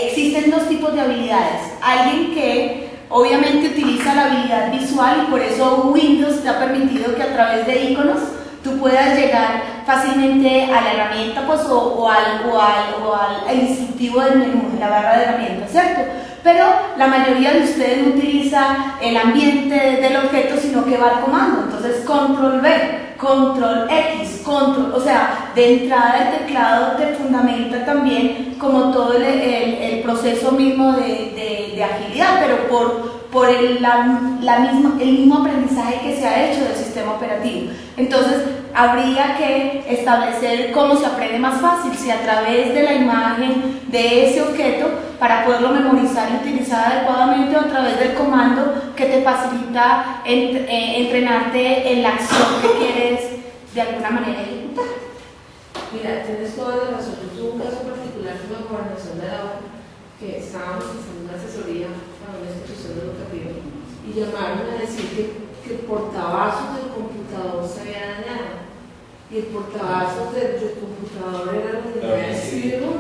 existen dos tipos de habilidades. Alguien que obviamente utiliza la habilidad visual y por eso Windows te ha permitido que a través de iconos tú puedas llegar fácilmente a la herramienta pues, o al instructivo del menú, la barra de herramientas, ¿cierto? Pero la mayoría de ustedes no utiliza el ambiente del objeto, sino que va al comando. Entonces, control V, control X, control, o sea, de entrada el teclado te fundamenta también como todo el proceso mismo de agilidad, pero por el mismo aprendizaje que se ha hecho del sistema operativo. Entonces, habría que establecer cómo se aprende más fácil, si a través de la imagen de ese objeto, para poderlo memorizar y utilizar adecuadamente, o a través del comando que te facilita entrenarte en la acción que quieres de alguna manera ejecutar. Mira, tienes toda la razón. Yo tuve un caso particular con la gobernación de Aragua, que estábamos haciendo una asesoría para una institución educativa y llamaron a decir que el portavasos del computador se había dañado y el portavasos del computador era lo que había escrito.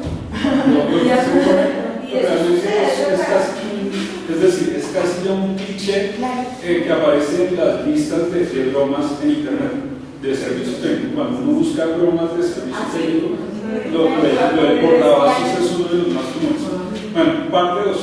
Es decir, es casi ya un cliché que aparece en las listas de bromas en internet de servicio técnico. Cuando uno busca bromas de servicio técnico, lo del portavasos es uno de los más comunes. Bueno, parte 2.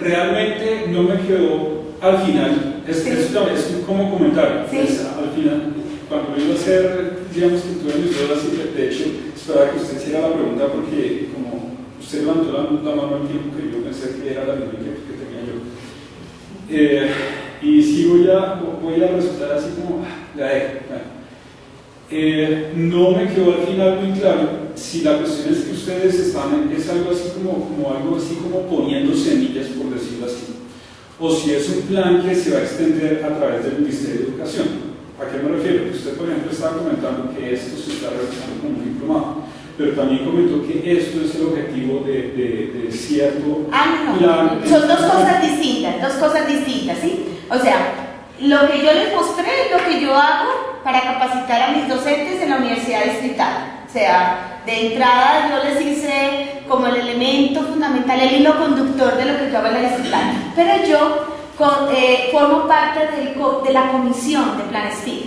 Realmente no me quedó al final eso también es como comentario. Sí. Pues, al final, cuando iba a hacer, digamos que tuve mis dudas, y de hecho, esperaba que usted hiciera la pregunta porque como usted levantó la mano al tiempo que yo pensé que era la misma que tenía yo. Y sí voy a resultar así como, la dejo. No me quedó al final muy claro si la cuestión es que ustedes están, es algo así como poniendo semillas, por decirlo así, o si es un plan que se va a extender a través del Ministerio de Educación. ¿A qué me refiero? Usted, por ejemplo, estaba comentando que esto se está realizando como un diplomado, pero también comentó que esto es el objetivo de cierto plan. Son dos cosas distintas, ¿sí? O sea, lo que yo les mostré es lo que yo hago para capacitar a mis docentes en la Universidad Distrital. O sea, de entrada yo les hice como el elemento fundamental, el hilo conductor de lo que yo hago en la Distrital. Pero yo formo parte de la comisión de Planes FID.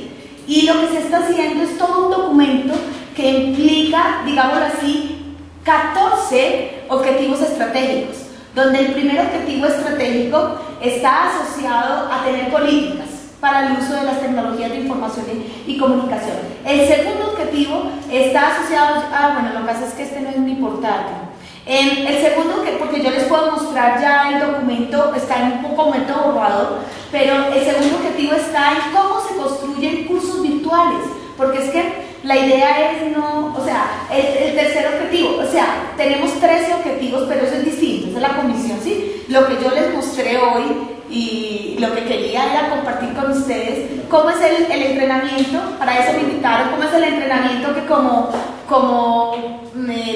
Y lo que se está haciendo es todo un documento que implica, digámoslo así, 14 objetivos estratégicos, donde el primer objetivo estratégico está asociado a tener políticas para el uso de las tecnologías de información y comunicación. El segundo objetivo está asociado, bueno, lo que pasa es que este no es mi portátil. El segundo, porque yo les puedo mostrar ya el documento, está en un documento borrado, pero el segundo objetivo está en cómo se construyen cursos virtuales, porque es que la idea es no, o sea, el tercer objetivo, o sea, tenemos 13 objetivos, pero eso es distinto, esa es la comisión, ¿sí? Lo que yo les mostré hoy y lo que quería era compartir con ustedes cómo es el entrenamiento, para eso me invitaron, cómo es el entrenamiento que como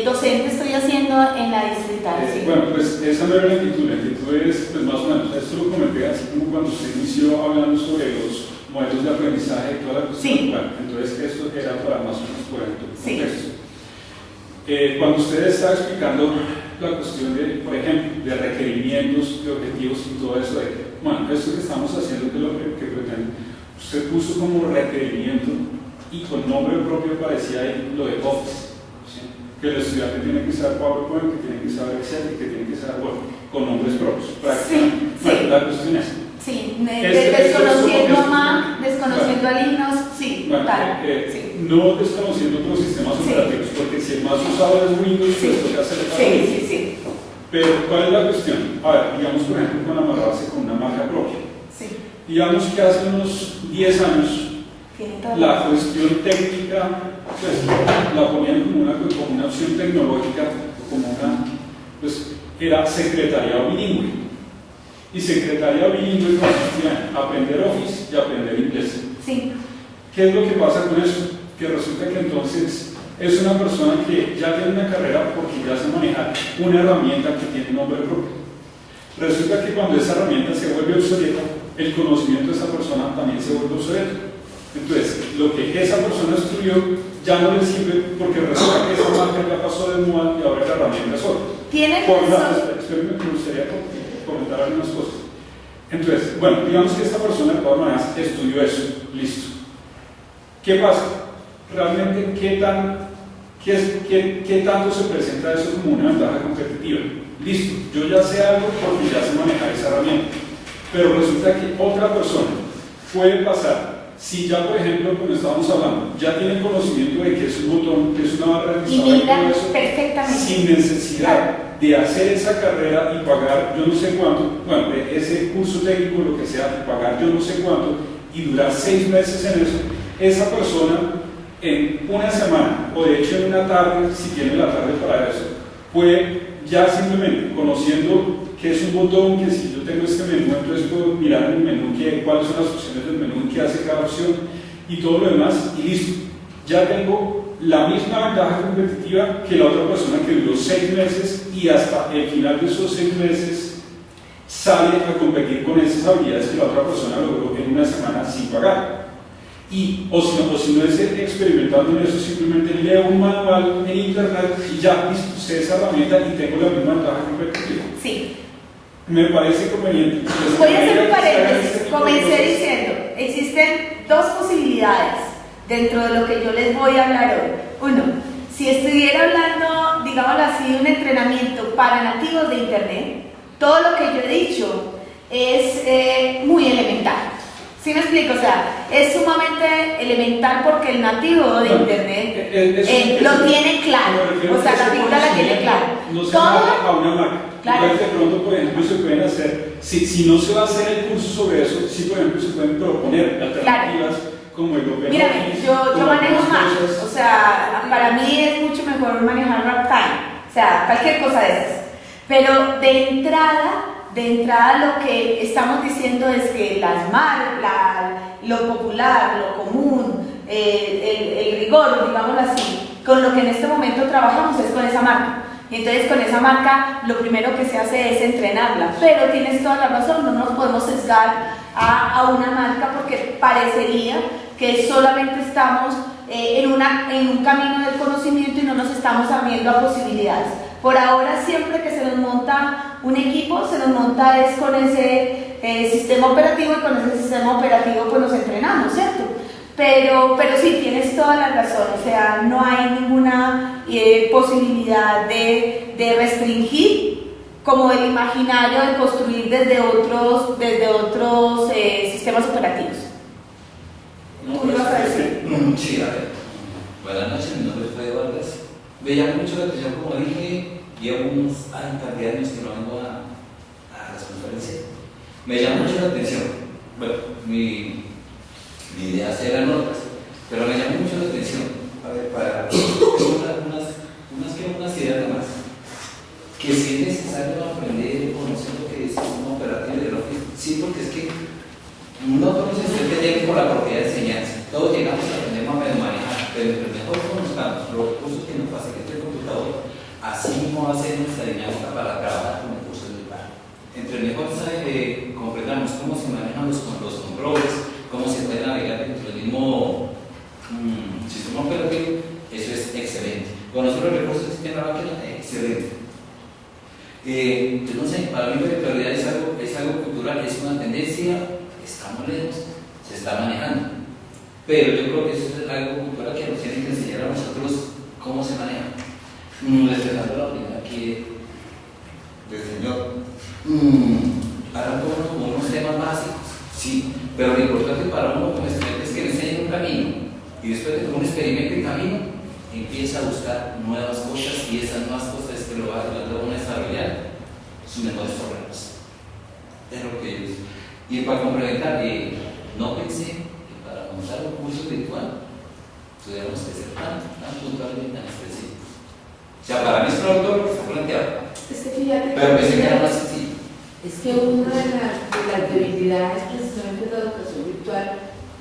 docente estoy haciendo en la distrital. ¿Sí? Bueno, pues esa no era la actitud es pues más o menos, esto lo comenté así como cuando usted inició hablando sobre los modelos de aprendizaje y toda la cuestión. Sí. Bueno, entonces esto era para más o menos por el contexto. Sí. Cuando usted está explicando la cuestión de, por ejemplo, de requerimientos, de objetivos y todo eso, bueno, esto que estamos haciendo, que es lo que pretende, usted puso como requerimiento y con nombre propio parecía ahí lo de Office, ¿sí? Que el estudiante tiene que saber PowerPoint, que tiene que saber Excel y que tiene que saber Word, con nombres propios. Sí, bueno, sí. la cuestión es Sí, desconociendo a Linux, sí, bueno, claro. Sí. No desconociendo otros sistemas operativos, porque si el más usado es Windows, pues toca hacer Sí. Pero, ¿cuál es la cuestión? A ver, digamos, por ejemplo, con amarrarse con una marca propia. Sí. Digamos que hace unos 10 años, la cuestión técnica, pues, la ponían como una opción tecnológica, como pues, era secretariado bilingüe. Y secretariado bilingüe consistía en aprender Office y aprender inglés. Sí. ¿Qué es lo que pasa con eso? Que resulta que entonces es una persona que ya tiene una carrera porque ya sabe manejar una herramienta que tiene nombre propio. Resulta que cuando esa herramienta se vuelve obsoleta, el conocimiento de esa persona también se vuelve obsoleto. Entonces, lo que esa persona estudió ya no le sirve porque resulta que esa marca ya pasó de moda y ahora la herramienta es otra. ¿Tiene Espérenme, me gustaría comentar algunas cosas. Entonces, bueno, digamos que esta persona de todas maneras estudió eso, listo. ¿Qué pasa? Realmente, ¿qué tanto se presenta eso como una ventaja competitiva? Listo, yo ya sé algo porque ya sé manejar esa herramienta, pero resulta que otra persona puede pasar, si ya por ejemplo, como estábamos hablando, ya tiene conocimiento de que es un botón, que es una barra de y mira perfectamente, sin necesidad de hacer esa carrera y pagar yo no sé cuánto, bueno, ese curso técnico, lo que sea, y pagar yo no sé cuánto y durar 6 meses en eso, esa persona en una semana, o de hecho en una tarde, si tiene la tarde para eso, puede ya simplemente conociendo qué es un botón, que si yo tengo este menú, entonces puedo mirar en el menú cuáles son las opciones del menú, qué hace cada opción y todo lo demás, y listo. Ya tengo la misma ventaja competitiva que la otra persona que duró 6 meses y hasta el final de esos 6 meses sale a competir con esas habilidades que la otra persona logró en una semana sin pagar. O si no es experimentando en eso, simplemente leo un manual en internet y ya listo, sé esa herramienta y tengo la misma ventaja competitiva. Sí. Me parece conveniente. Voy a hacer un paréntesis. Comencé diciendo, existen 2 posibilidades dentro de lo que yo les voy a hablar hoy. Uno, si estuviera hablando, digámoslo así, de un entrenamiento para nativos de internet, todo lo que yo he dicho es muy elemental. ¿Sí me explico? O sea, es sumamente elemental porque el nativo de Internet lo tiene claro, o sea, la figura la tiene clara. No se Todo, va a una marca. claro. Entonces, de pronto, por ejemplo, se pueden hacer, si no se va a hacer el curso sobre eso, sí, por ejemplo, se pueden proponer alternativas como el Open mírame, Office, yo como manejo algunas más, cosas. o sea, para mí es mucho mejor manejar Raptime, o sea, cualquier cosa de esas. Pero de entrada lo que estamos diciendo es que lo popular, lo común, el rigor, digámoslo así, con lo que en este momento trabajamos es con esa marca. Y entonces con esa marca lo primero que se hace es entrenarla. Pero tienes toda la razón, no nos podemos sesgar a una marca porque parecería que solamente estamos en un camino del conocimiento y no nos estamos abriendo a posibilidades. Por ahora, siempre que se nos monta un equipo, se nos monta es con ese sistema operativo y con ese sistema operativo pues nos entrenamos, ¿cierto? Pero sí, tienes toda la razón, o sea, no hay ninguna posibilidad de restringir como el imaginario de construir desde otros sistemas operativos. No, ¿Tú ibas a decir? Sí, a ver. Buenas noches, mi nombre es Fede Vargas. Me llama mucho la atención, como dije, llevo cantidad de años que no vengo a las conferencias. Me llama mucho la atención. Bueno, mi idea eran otras, pero me llama mucho la atención. A ver, para unas ideas más. Que si es necesario aprender, conocer lo que es un operativo de Office, sí, porque es que no todos ustedes llegan por la propiedad de enseñanza. Todos llegamos a aprender más o manejar, pero entre mejor conozcamos los recursos que nos facilita el computador, así mismo va a ser nuestra dinámica para trabajar con el curso virtual. Entre mejor comprendamos cómo se manejan los controles, cómo se puede navegar dentro del mismo sistema operativo, eso es excelente. Conocer los recursos del sistema máquina, excelente. No sé, para mí la virtualidad es algo cultural, es una tendencia, estamos lejos, se está manejando. Pero yo creo que eso es algo cultural que nos tienen que enseñar a nosotros cómo se maneja. Respetando la opinión aquí del señor. Ahora como unos temas básicos, sí, pero lo importante para uno como estudiante es que le enseñen un camino y después de que uno experimente el camino, empieza a buscar nuevas cosas y esas nuevas cosas es que lo va a ayudar a uno a desarrollar sus mejores problemas. Es lo que yo digo. Y para complementar, no pensé que para montar un curso virtual tuviéramos que ser tan puntual y tan específico. O sea, para mí es todo lo que está planteado. Es que fíjate, pero pensé que era más sencillo. Es que una de las debilidades precisamente de la educación virtual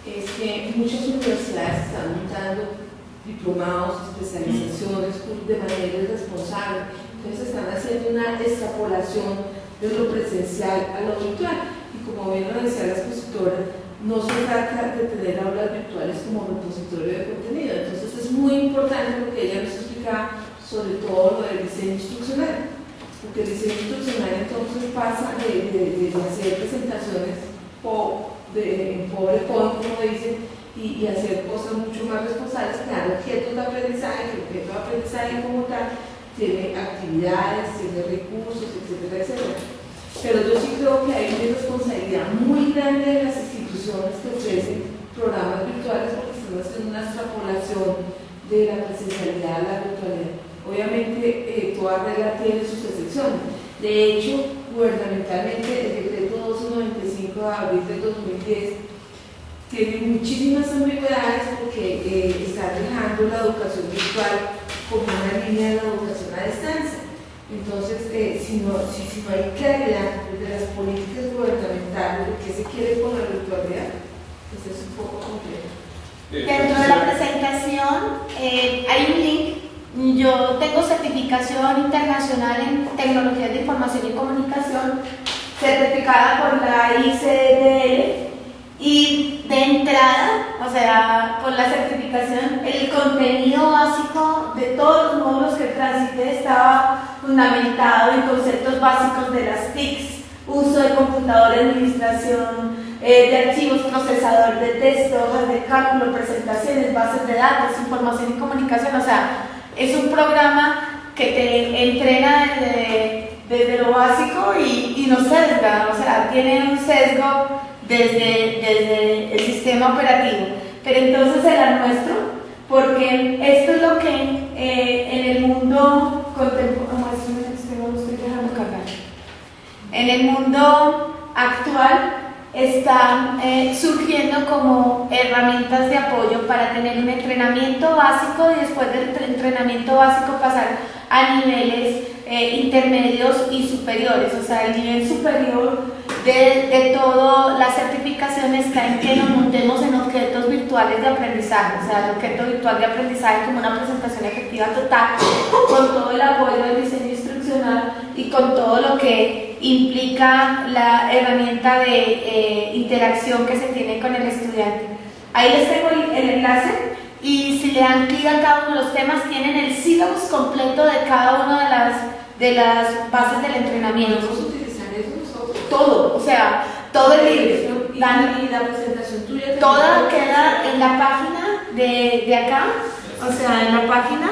es que muchas universidades están montando diplomados, especializaciones de manera irresponsable. Entonces están haciendo una extrapolación de lo presencial a lo virtual. Y como bien lo decía la expositora, no se trata de tener aulas virtuales como repositorio de contenido. Entonces es muy importante lo que ella nos explicaba, sobre todo lo del diseño instruccional. Porque el diseño instruccional entonces pasa de hacer presentaciones en PowerPoint, como dicen, y hacer cosas mucho más responsables, crear objetos de aprendizaje. El objeto de aprendizaje como tal tiene actividades, tiene recursos, etcétera, etcétera. Pero yo sí creo que hay una responsabilidad muy grande de las instituciones que ofrecen programas virtuales porque están haciendo una extrapolación de la presencialidad a la virtualidad. Obviamente, toda regla tiene sus excepciones. De hecho, gubernamentalmente, el decreto 1295 de abril del 2010 tiene muchísimas ambigüedades porque está dejando la educación virtual como una línea de la educación a distancia. Entonces, si no hay claridad de las políticas gubernamentales de qué se quiere con la virtualidad, pues es un poco complejo. Dentro de la presentación hay un link. Yo tengo certificación internacional en tecnologías de información y comunicación, certificada por la ICDL, y de entrada, o sea, con la certificación, el contenido básico de todos los módulos que transité estaba fundamentado en conceptos básicos de las TICs, uso de computador, administración de archivos, procesador de texto, hojas de cálculo, presentaciones, bases de datos, información y comunicación. O sea, es un programa que te entrena desde lo básico y no sesga, o sea, tiene un sesgo desde el sistema operativo. Pero entonces será nuestro, porque esto es lo que en el mundo en el mundo actual están surgiendo como herramientas de apoyo para tener un entrenamiento básico y después del entrenamiento básico pasar a niveles intermedios y superiores. O sea, el nivel superior de toda la certificación está en que nos montemos en objetos virtuales de aprendizaje. O sea, el objeto virtual de aprendizaje como una presentación efectiva total, con todo el apoyo del diseño instruccional y con todo lo que implica la herramienta de interacción que se tiene con el estudiante. Ahí les tengo el enlace, y si le dan clic a cada uno de los temas tienen el sílabus completo de cada una de las bases del entrenamiento. ¿Podemos utilizar eso nosotros? Todo, o sea, todo el libro. Y la presentación tuya Toda queda en la página de acá, o sea, en la página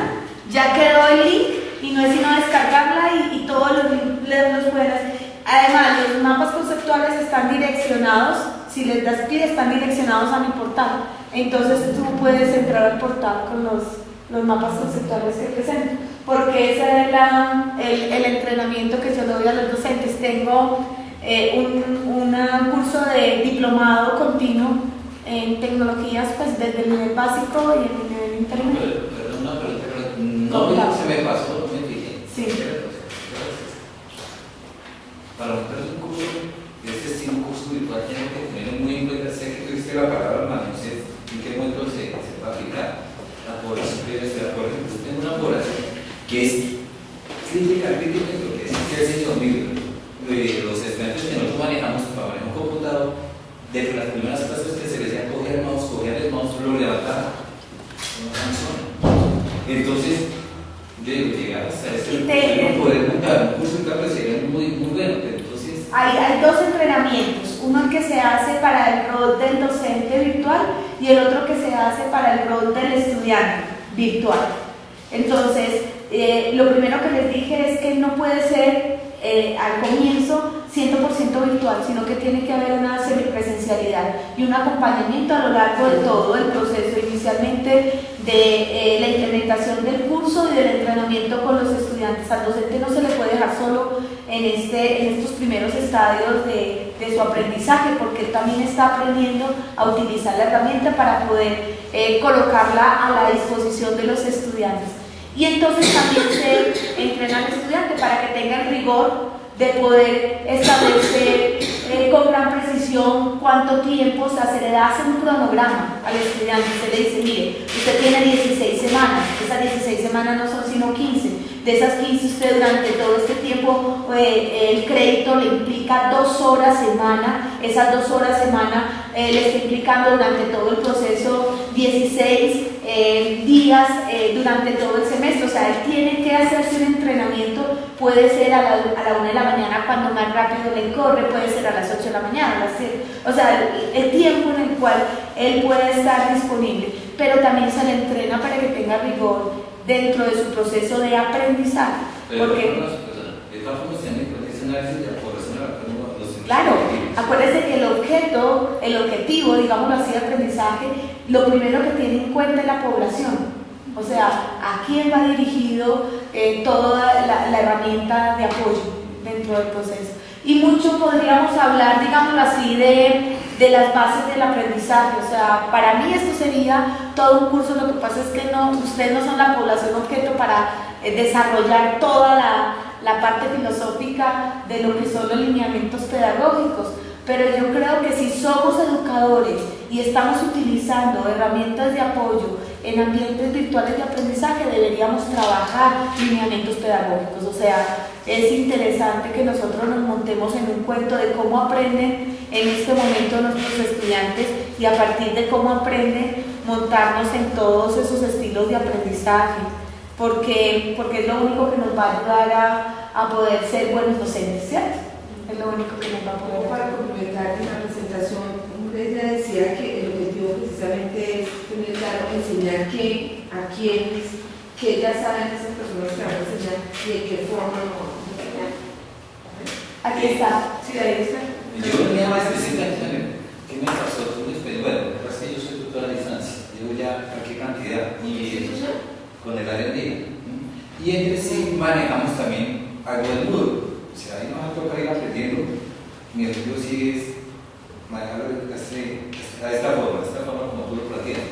ya quedó el link y no es sino descargarla y todos los pueden hacer. Además, los mapas conceptuales están direccionados, si les das clic están direccionados a mi portal, entonces tú puedes entrar al portal con los mapas conceptuales que presento, porque ese es el entrenamiento que yo le doy a los docentes. Tengo un curso de diplomado continuo en tecnologías, pues desde el nivel básico y el nivel intermedio. Perdón, no se me pasó, no me fijé. Sí. Para nosotros un curso de este estilo, un curso virtual, tiene que tener muy en cuenta, sé que tuviste la palabra, hermano, no sé en qué momento se va a aplicar la población que debe ser. Por ejemplo, tengo una población que es crítica en lo que es el señor Miguel. Los estudiantes que nosotros manejamos para manejar un computador, desde las primeras clases que se les decía coger el mouse, lo levantaban, no funciona. Entonces, llegar hasta este poder montar un curso de cambio sería muy bueno, pero entonces... Hay dos entrenamientos, uno que se hace para el rol del docente virtual y el otro que se hace para el rol del estudiante virtual. Entonces, lo primero que les dije es que no puede ser al comienzo 100% virtual, sino que tiene que haber una semipresencialidad y un acompañamiento a lo largo de todo el proceso, inicialmente de la implementación del curso y del entrenamiento con los estudiantes. Al docente no se le puede dejar solo en estos primeros estadios de su aprendizaje, porque él también está aprendiendo a utilizar la herramienta para poder colocarla a la disposición de los estudiantes. Y entonces también se entrena al estudiante para que tenga el rigor de poder establecer con gran precisión cuánto tiempo, o sea, se le hace un cronograma al estudiante, se le dice, mire, usted tiene 16 semanas, esas 16 semanas no son sino 15, de esas 15 usted durante todo este tiempo el crédito le implica 2 horas semana, esas 2 horas semana le está implicando durante todo el proceso 16 días durante todo el semestre. O sea, él tiene que hacerse un entrenamiento, puede ser a la 1 de la mañana cuando más rápido le corre, puede ser a las 8 de la mañana, a las 7, o sea, el tiempo en el cual él puede estar disponible, pero también se le entrena para que tenga rigor dentro de su proceso de aprendizaje. Porque claro, acuérdense que el objetivo, digámoslo así, de aprendizaje, lo primero que tiene en cuenta es la población. O sea, a quién va dirigido toda la herramienta de apoyo dentro del proceso. Y mucho podríamos hablar, digámoslo así, de las bases del aprendizaje. O sea, para mí esto sería todo un curso. Lo que pasa es que ustedes no son la población objeto para desarrollar toda la parte filosófica de lo que son los lineamientos pedagógicos. Pero yo creo que si somos educadores y estamos utilizando herramientas de apoyo en ambientes virtuales de aprendizaje, deberíamos trabajar lineamientos pedagógicos. O sea, es interesante que nosotros nos montemos en un cuento de cómo aprenden en este momento nuestros estudiantes y a partir de cómo aprenden montarnos en todos esos estilos de aprendizaje, porque es lo único que nos va a ayudar a poder ser buenos docentes, ¿cierto? Es lo único que nos va a poder. Para complementar en la presentación, ella decía que el objetivo precisamente es tener claro, enseñar a quienes, que ya saben esas personas que van a enseñar y de qué forma lo van a enseñar. Aquí está. Sí, ahí está. Yo venía más específicamente entidad y con el área de y entre sí manejamos también algo del Moodle. O sea, ahí nos va a tocar ir aprendiendo. Mi objetivo sí es manejarlo de esta forma como tú lo planteas.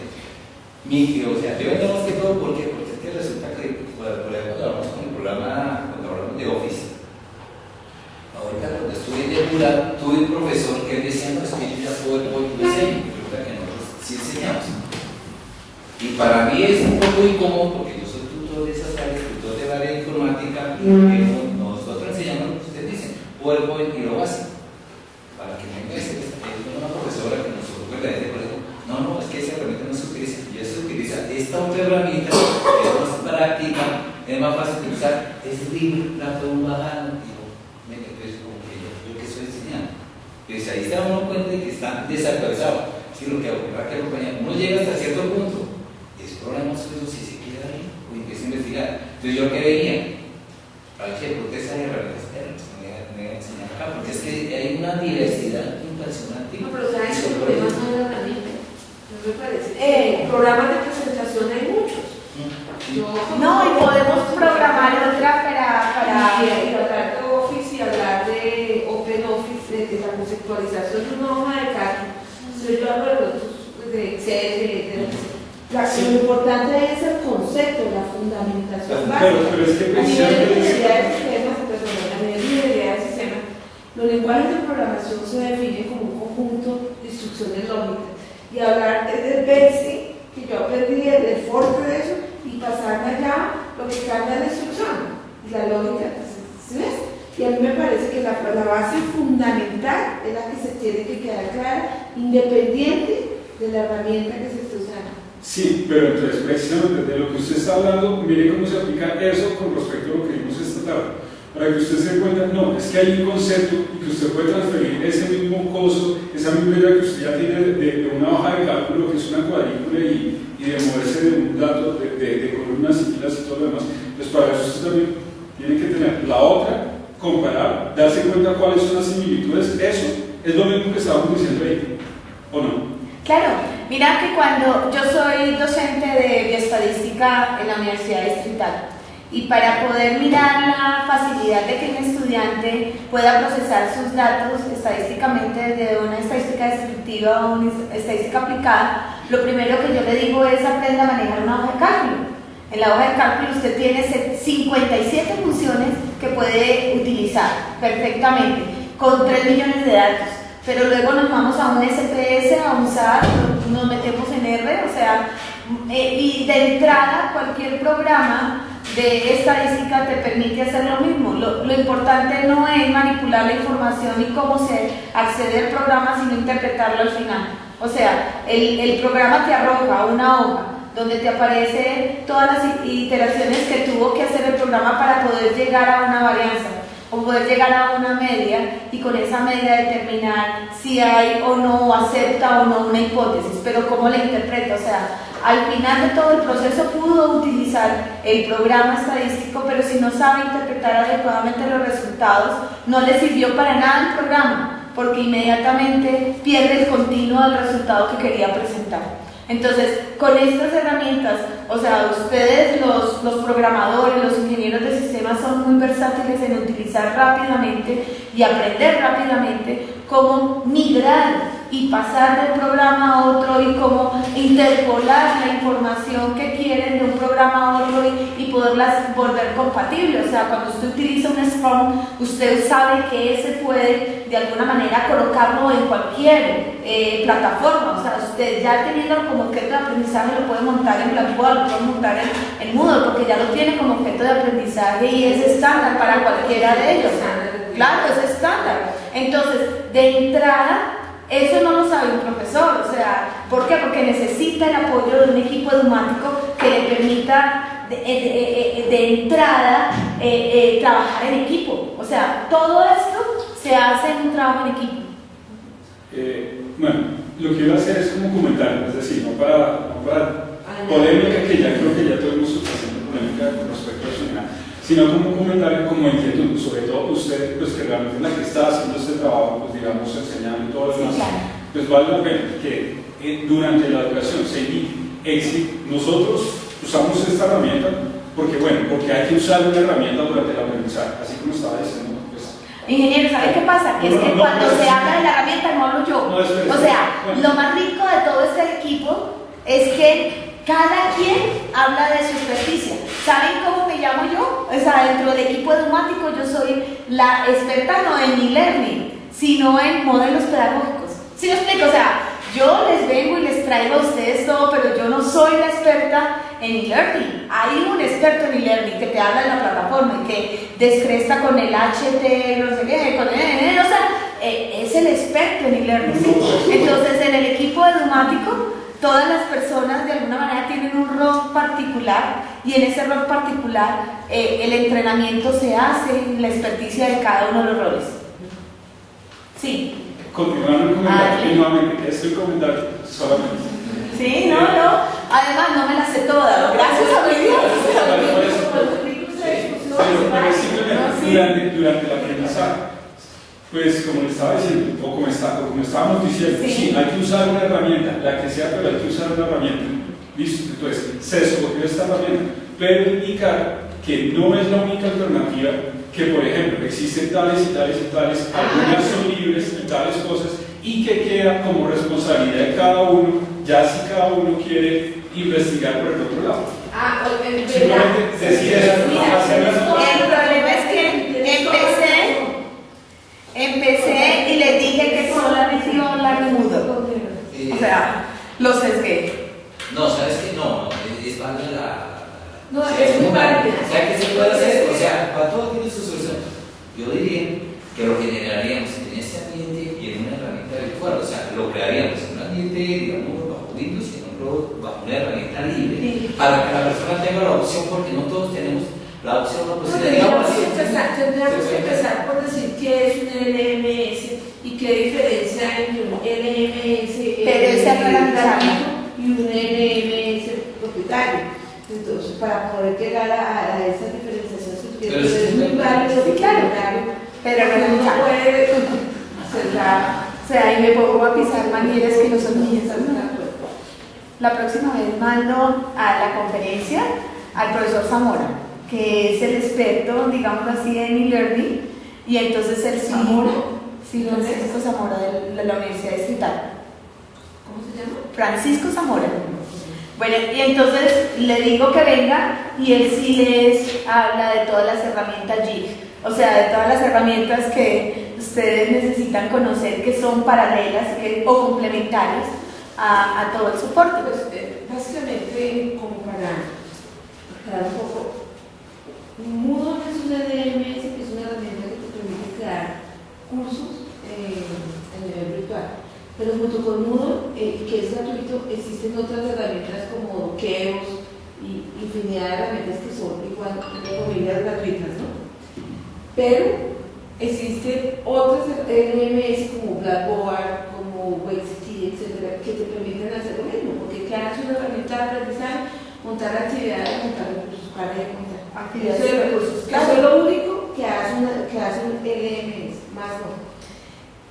O sea, yo vengo más que todo porque es que resulta que por ejemplo, cuando hablamos de Office, ahorita cuando estudié de Moodle, tuve un profesor que decía, no, es que yo ya PowerPoint lo enseño, pero que nosotros sí enseñamos. Y para mí es un poco incómodo porque yo soy tutor de esas áreas, tutor del área de informática, y nosotros enseñamos lo que ustedes dicen, PowerPoint y lo básico. Para que me es una profesora que nos ocurre la idea, no, es que esa herramienta no se utiliza, ya se utiliza esta otra herramienta que es más práctica, es más fácil de usar, es libre, la puedo bajar, entonces como que yo que estoy enseñando. Pues ahí se da uno cuenta de que está desactualizado. Si lo que ocurre que uno llega hasta cierto punto, es problema suyo si se queda ahí o empieza a investigar. Entonces yo que veía, hay que protestar y herramientas, me voy a enseñar acá, porque es que hay una diversidad impresionante. No, pero ¿sabes que el problema no es la herramienta? No me parece. Programas de presentación hay muchos. No, y podemos programar otra para y hablar de Office y hablar de Open Office, de la conceptualización de una hoja de cálculo. Entonces yo hablo de Excel, lo importante es el concepto, la fundamentación básica. Pero es que a nivel de ingeniería de sistemas, los lenguajes de programación se definen como un conjunto de instrucciones lógicas. Y hablar del BASIC, que yo aprendí el forte de eso, y pasarme allá, lo que cambia es la instrucción, y la lógica, ¿sí ves? Y a mí me parece que la base fundamental es la que se tiene que quedar clara, independiente de la herramienta que se esté usando. Sí, pero entonces precisamente de lo que usted está hablando, mire cómo se aplica eso con respecto a lo que vimos esta tarde. Para que usted se dé cuenta, no, es que hay un concepto y que usted puede transferir ese mismo coso, esa misma idea que usted ya tiene de una hoja de cálculo, que es una cuadrícula y de moverse de un dato, de columnas y filas y todo lo demás. Pues para eso usted también tiene que tener la otra, comparar, darse cuenta cuáles son las similitudes. Eso es lo mismo que estábamos diciendo ahí, ¿o no? Claro, mira que cuando yo soy docente de bioestadística en la Universidad Distrital, y para poder mirar la facilidad de que un estudiante pueda procesar sus datos estadísticamente desde una estadística descriptiva a una estadística aplicada, lo primero que yo le digo es aprenda a manejar una hoja de cálculo. En la hoja de cálculo usted tiene 57 funciones que puede utilizar perfectamente, con 3 millones de datos. Pero luego nos vamos a un SPS, a un SAT, nos metemos en R, o sea, y de entrada cualquier programa de estadística te permite hacer lo mismo. Lo importante no es manipular la información y cómo se accede al programa, sino interpretarlo al final. O sea, el programa te arroja una hoja donde te aparecen todas las iteraciones que tuvo que hacer el programa para poder llegar a una varianza o poder llegar a una media y con esa media determinar si hay o no, acepta o no una hipótesis, pero cómo la interpreta. O sea, al final de todo el proceso pudo utilizar el programa estadístico, pero si no sabe interpretar adecuadamente los resultados, no le sirvió para nada el programa, porque inmediatamente pierde el continuo del resultado que quería presentar. Entonces, con estas herramientas, o sea, ustedes los programadores, los ingenieros de sistemas son muy versátiles en utilizar rápidamente y aprender rápidamente cómo migrar y pasar de un programa a otro y cómo interpolar la información que quieren de un programa a otro y poderlas volver compatibles. O sea, cuando usted utiliza un Scrum, usted sabe que ese puede de alguna manera colocarlo en cualquier plataforma. O sea, usted ya teniendo como objeto de aprendizaje lo puede montar en Blackboard, lo puede montar en Moodle, porque ya lo tiene como objeto de aprendizaje y es estándar para cualquiera de ellos. Claro, es estándar. Entonces, de entrada, eso no lo sabe un profesor. O sea, ¿por qué? Porque necesita el apoyo de un equipo edumático que le permita de entrada trabajar en equipo. O sea, todo esto se hace en un trabajo en equipo. Bueno, lo que iba a hacer es como comentario, es decir, no para polémica, que ya creo que ya tuvimos suficiente polémica con respecto a eso, sino como un comentario, como inquietud, sobre todo usted, pues que realmente es la que está haciendo este trabajo, pues digamos, enseñando y todo lo demás, pues vale la pena que durante la educación se inicie nosotros usamos esta herramienta porque hay que usar una herramienta durante el aprendizaje, así como estaba diciendo. Pues. Ingeniero, ¿sabe qué pasa? Que es que cuando se habla de la herramienta no hablo yo. O sea, lo más rico de todo este equipo es que cada quien habla de su experticia. ¿Saben cómo me llamo yo? O sea, dentro del equipo edumático yo soy la experta no en e-learning, sino en modelos pedagógicos. ¿Sí me explico? O sea, yo les vengo y les traigo a ustedes todo, pero yo no soy la experta en e-learning. Hay un experto en e-learning que te habla de la plataforma y que descresta con el HT, no sé qué, con el, o sea, es el experto en e-learning. ¿Sí? Entonces, en el equipo edumático, todas las personas de alguna manera tienen un rol particular y en ese rol particular el entrenamiento se hace en la experticia de cada uno de los roles. Sí. Continuando el comentario, nuevamente, este comentario solamente. Sí, no. Además, no me la sé toda. Gracias a mi Dios. Pero simplemente durante el aprendizaje, pues como le estaba diciendo, o como estábamos diciendo, sí, hay que usar una herramienta, la que sea, pero hay que usar una herramienta. Listo, entonces se escogió esta herramienta, pero indicar que no es la única alternativa, que por ejemplo existen tales y tales y tales, algunas son libres y tales cosas, y que queda como responsabilidad de cada uno, ya si cada uno quiere investigar por el otro lado. Simplemente decir eso. El problema es que empecé y les dije que solamente iba a hablar de mudo. O sea, lo sesgué. No, ¿sabes qué? No, es parte de la... No, es muy parte. O sea, ¿qué se puede hacer? O sea, para todo tiene su solución. Yo diría que lo generaríamos en este ambiente y en una herramienta virtual. O sea, lo crearíamos en un ambiente, digamos, bajo Windows y en otro bajo una herramienta libre, para que la persona tenga la opción, porque no todos tenemos la opción o la posibilidad. Tendríamos que empezar por decir qué es un LMS y qué diferencia entre un LMS y un LMS propietario. Entonces, para poder llegar a esa diferenciación, es muy válido, claro, pero no puede cerrar. O sea, ahí me pongo a pisar manieras que nosotros no estamos de acuerdo. La próxima vez mando a la conferencia al profesor Zamora, que es el experto, digamos así, en e-learning, y entonces el Francisco Zamora de la Universidad Distrital. ¿Cómo se llama? Francisco Zamora. Bueno, y entonces le digo que venga y él sí les habla de todas las herramientas JIT, o sea, de todas las herramientas que ustedes necesitan conocer, que son paralelas o complementarias a todo el soporte. Pues, básicamente, como para un poco, Moodle es una LMS, que es una herramienta que te permite crear cursos a nivel virtual. Pero junto con Moodle, que es gratuito, existen otras herramientas como Keos y infinidad de herramientas que son igual, entre comillas, gratuitas, ¿no? Pero existen otras LMS como Blackboard, como Wexity, etcétera, que te permiten hacer lo mismo, porque creas una herramienta de aprendizaje, montar actividades, montar recursos, montar actividades de recursos. Claro. Eso es lo único que hace un LMS, más no.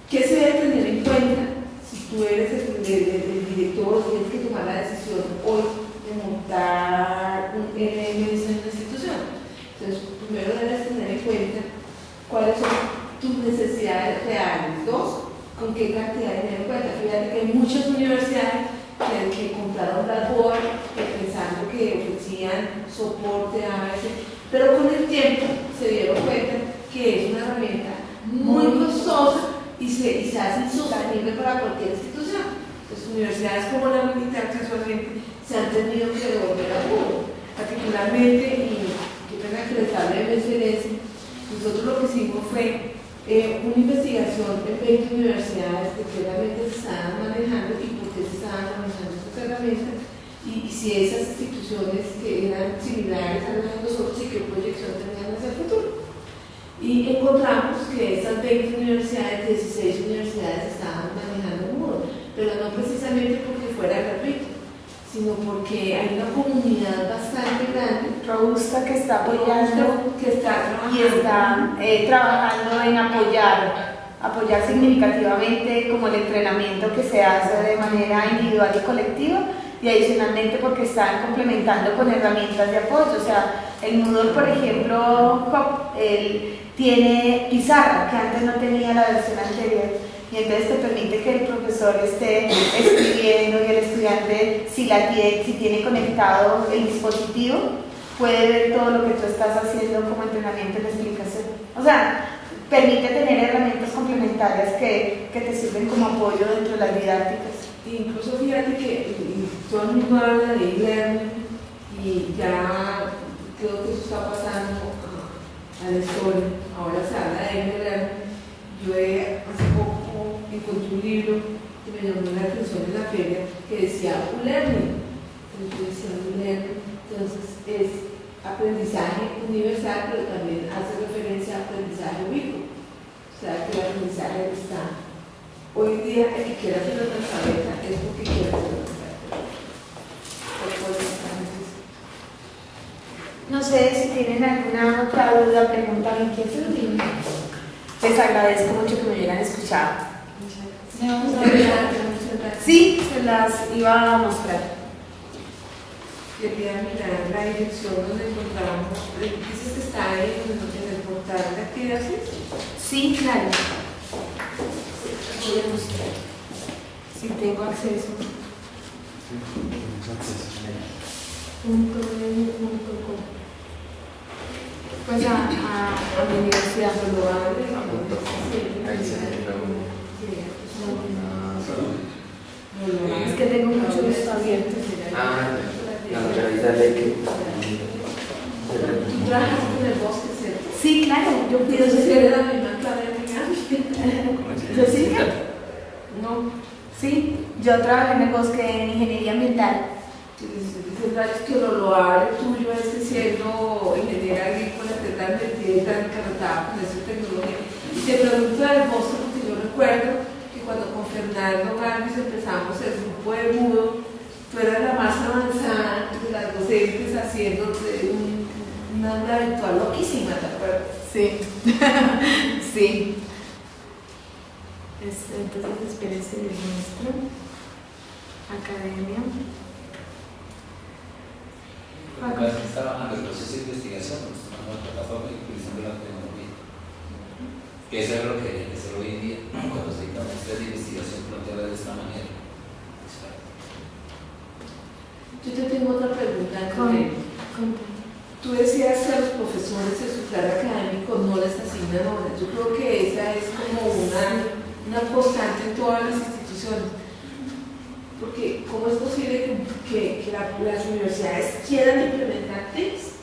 ¿Qué se debe tener en cuenta? Si tú eres el director, tienes que tomar la decisión hoy de montar un LMS en una institución. Entonces, primero debes tener en cuenta cuáles son tus necesidades reales. Dos, con qué cantidad de dinero cuentas. Fíjate que hay muchas universidades que compraron Blackboard pensando que ofrecían soporte a veces, pero con el tiempo se dieron cuenta que es una herramienta muy costosa y se hace insostenible para cualquier institución. Entonces, universidades como la militar casualmente se han tenido que devolver a Moodle, particularmente, y qué pena que les hable de MSLS. Nosotros lo que hicimos fue una investigación en 20 universidades de qué herramientas se estaban manejando y por qué se estaban manejando estas herramientas, y si esas instituciones que eran similares a las de nosotros y qué proyección tenían hacia el futuro. Y encontramos que estas 20 universidades, 16 universidades estaban manejando Moodle, pero no precisamente porque fuera gratuito, sino porque hay una comunidad bastante grande, robusta, que está apoyando, que está trabajando, y está trabajando en apoyar significativamente como el entrenamiento que se hace de manera individual y colectiva. y adicionalmente porque están complementando con herramientas de apoyo. O sea, el Moodle, por ejemplo, él tiene pizarra, que antes no tenía la versión anterior, y entonces te permite que el profesor esté escribiendo y el estudiante, si tiene conectado el dispositivo, puede ver todo lo que tú estás haciendo como entrenamiento de explicación. O sea, permite tener herramientas complementarias que te sirven como apoyo dentro de las didácticas. Incluso fíjate que todo el mundo habla de e-learning y ya creo que eso está pasando a la historia. Ahora se habla de e-learning. Yo hace poco encontré un libro que me llamó la atención en la feria que decía e-learning. Entonces es aprendizaje universal, pero también hace referencia a aprendizaje ubicuo. O sea, que el aprendizaje está. Hoy en día, el que quiera hacer otra cabeza es porque quiere hacer otra cabeza. No sé si tienen alguna otra duda, pregunta, inquietud. Les agradezco mucho que me hubieran escuchado. Sí, se las iba a mostrar. Quería mirar la dirección donde encontramos. ¿Dices que está ahí en el portal de actividades? Sí, claro. Voy a mostrar. Si tengo acceso. Pues a mi universidad. Es que tengo mucho esto abierto. ¿Tú trabajas en el bosque, cierto? Sí, claro, yo pido ¿Eres la misma clave de ¿Yo sí? No. Sí, yo trabajo en el bosque en ingeniería ambiental. Es que lo loable tuyo es siendo ingeniera agrícola, te dan metida y tan encartada con esa tecnología. Y te pregunto del bosque porque yo recuerdo que cuando con Fernando Gálvez empezamos el grupo de Mudo, tú eras la más avanzada de las docentes haciendo una virtual loquísima, ¿te acuerdas? Sí, sí. Entonces, espérense, les muestro. Academia. Está trabajando el proceso de investigación, trabajando en la plataforma y utilizando la tecnología. Que eso es lo que hay que hacer hoy en día, cuando se dictan ustedes de investigación, plantearla de esta manera. Yo te tengo otra pregunta. Tú decías que a los profesores en su plan académico no les asignan horas. Yo creo que esa es como una constante en todas las instituciones. Porque ¿cómo es posible que las universidades quieran implementar TICs,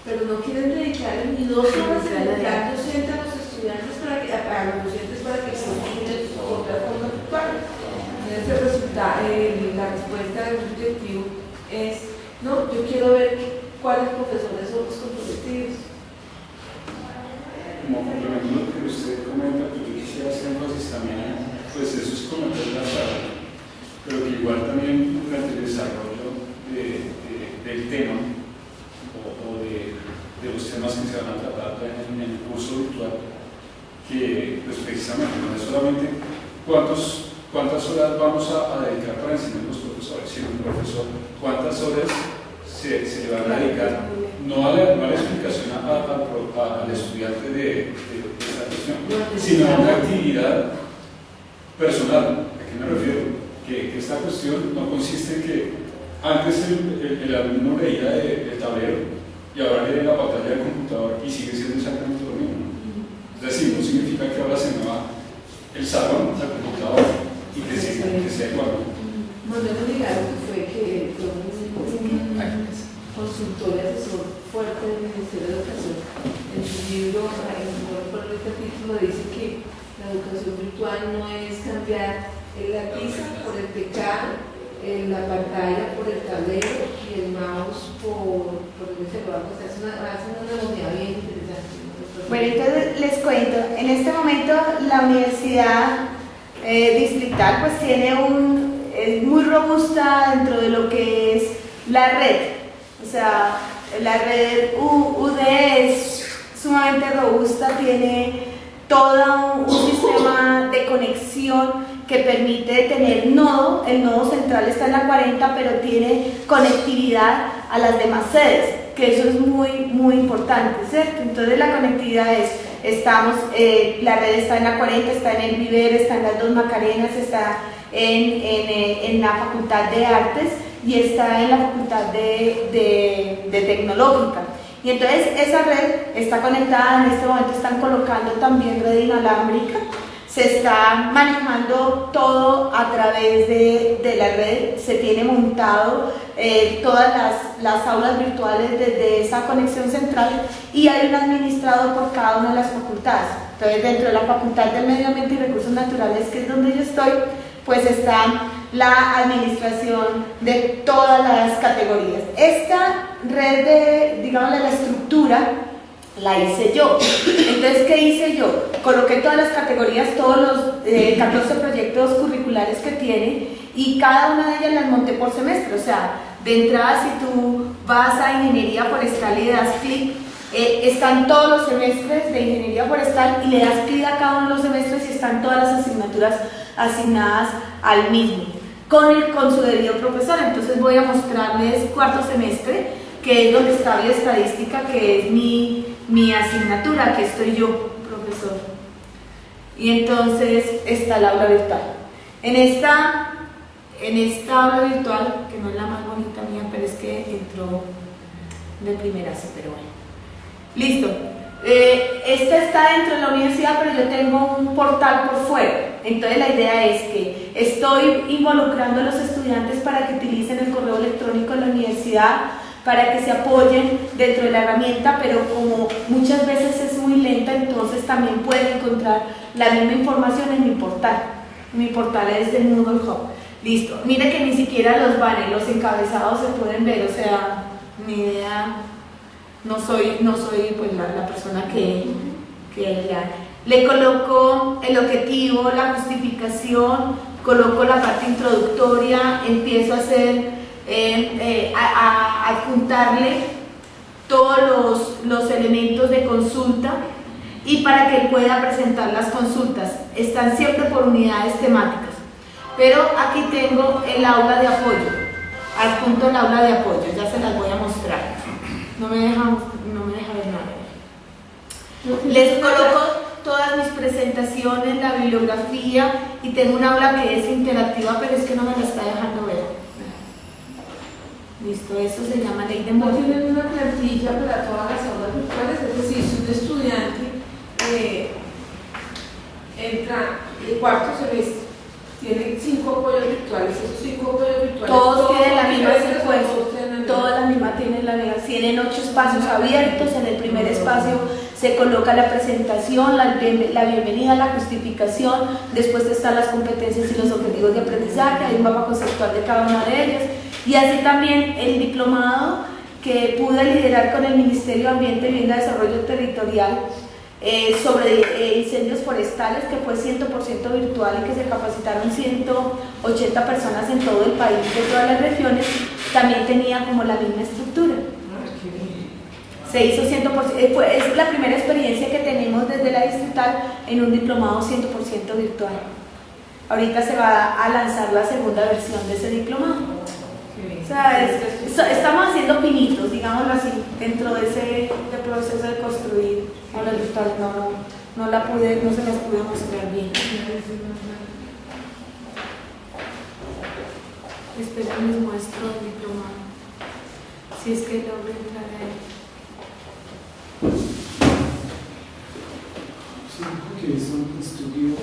pero no quieren dedicar ni 2 horas de dedicar docente a los estudiantes a los docentes para que se cumplan su otra forma virtual? Entonces la respuesta del objetivo es, no, yo quiero ver cuáles profesores son los comprometidos. Como complemento lo que usted comenta, pues yo quisiera hacer énfasis también, pues eso es como la sala, pero que igual también durante el desarrollo del tema o de los temas que se van a tratar en el curso virtual, que pues precisamente no es solamente cuántas horas vamos a dedicar para enseñar a los profesores, sino el profesor cuántas horas se le va a dedicar, no a la explicación al estudiante de esta cuestión, sino a una actividad personal. ¿A qué me refiero? Que esta cuestión no consiste en que antes el alumno leía el tablero y ahora lee la pantalla del computador y sigue siendo exactamente lo mismo. Es decir, no significa que ahora se me va el salón al computador y que sea igual. Manuel Ligaro, que fue un consultor y asesor fuerte del Ministerio de Educación, en su libro, por este título, dice que la educación virtual no es cambiar la tiza por el teclado, la pantalla por el tablero y el mouse por el celular. O sea, es una analogía bien interesante. Bueno, entonces les cuento, en este momento la universidad distrital pues es muy robusta dentro de lo que es la red. O sea, la red UD es sumamente robusta, tiene todo un sistema de conexión que permite tener nodo, el nodo central está en la 40, pero tiene conectividad a las demás sedes, que eso es muy importante, ¿cierto? Entonces la conectividad la red está en la 40, está en el Viver, está en las dos Macarenas, está en la Facultad de Artes y está en la Facultad de Tecnológica. Y entonces esa red está conectada, en este momento están colocando también red inalámbrica, se está manejando todo a través de la red, se tiene montado todas las aulas virtuales desde esa conexión central y hay un administrador por cada una de las facultades. Entonces dentro de la Facultad del Medio Ambiente y Recursos Naturales, que es donde yo estoy, pues está la administración de todas las categorías. Esta red de la estructura la hice yo. Entonces, ¿qué hice yo? Coloqué todas las categorías, todos los 14 proyectos curriculares que tiene y cada una de ellas las monté por semestre. O sea, de entrada, si tú vas a Ingeniería Forestal y le das clic, están todos los semestres de Ingeniería Forestal y le das clic a cada uno de los semestres y están todas las asignaturas asignadas al mismo, con su debido profesor. Entonces voy a mostrarles cuarto semestre, que es donde está bioestadística, que es mi asignatura, aquí estoy yo, profesor. Y entonces está el aula virtual. En esta aula virtual, que no es la más bonita mía, pero es que entró de primera, sí, pero bueno. Listo. Esta está dentro de la universidad, pero yo tengo un portal por fuera. Entonces la idea es que estoy involucrando a los estudiantes para que utilicen el correo electrónico de la universidad, para que se apoyen dentro de la herramienta, pero como muchas veces es muy lenta, entonces también pueden encontrar la misma información en mi portal. Mi portal es de Moodle Hub. Listo. Mire que ni siquiera los banners, los encabezados se pueden ver, o sea, ni idea. No soy pues la persona que le coloco el objetivo, la justificación, coloco la parte introductoria, empiezo a hacer a adjuntarle todos los elementos de consulta y para que él pueda presentar las consultas. Están siempre por unidades temáticas, pero aquí tengo el aula de apoyo, adjunto el aula de apoyo, ya se las voy a mostrar. No me deja ver nada. Les coloco todas mis presentaciones, la bibliografía y tengo un aula que es interactiva, pero es que no me la está dejando ver. Listo, eso se llama ley de Moore. Tienen una plantilla para todas las aulas virtuales, es decir, si un estudiante entra el cuarto semestre, tiene 5 apoyos virtuales, esos 5 apoyos virtuales todos tienen la misma secuencia, todas la misma tienen la misma, tienen 8 espacios abiertos. En el primer espacio se coloca la presentación, la bienvenida, la justificación, después están las competencias y los objetivos de aprendizaje, hay un mapa conceptual de cada una de ellas, y así también el diplomado que pude liderar con el Ministerio de Ambiente, Vivienda y Desarrollo Territorial sobre incendios forestales, que fue 100% virtual y que se capacitaron 180 personas en todo el país, de todas las regiones, también tenía como la misma estructura. Se hizo 100%, es la primera experiencia que tenemos desde la distrital en un diplomado 100% virtual. Ahorita se va a lanzar la segunda versión de ese diplomado. O sea, estamos haciendo pinitos, digámoslo así, dentro de ese proceso de construir aulas virtuales. No se las pude mostrar bien. Espero les muestro el diplomado, si es que logro entrar a él. Ok, son estudio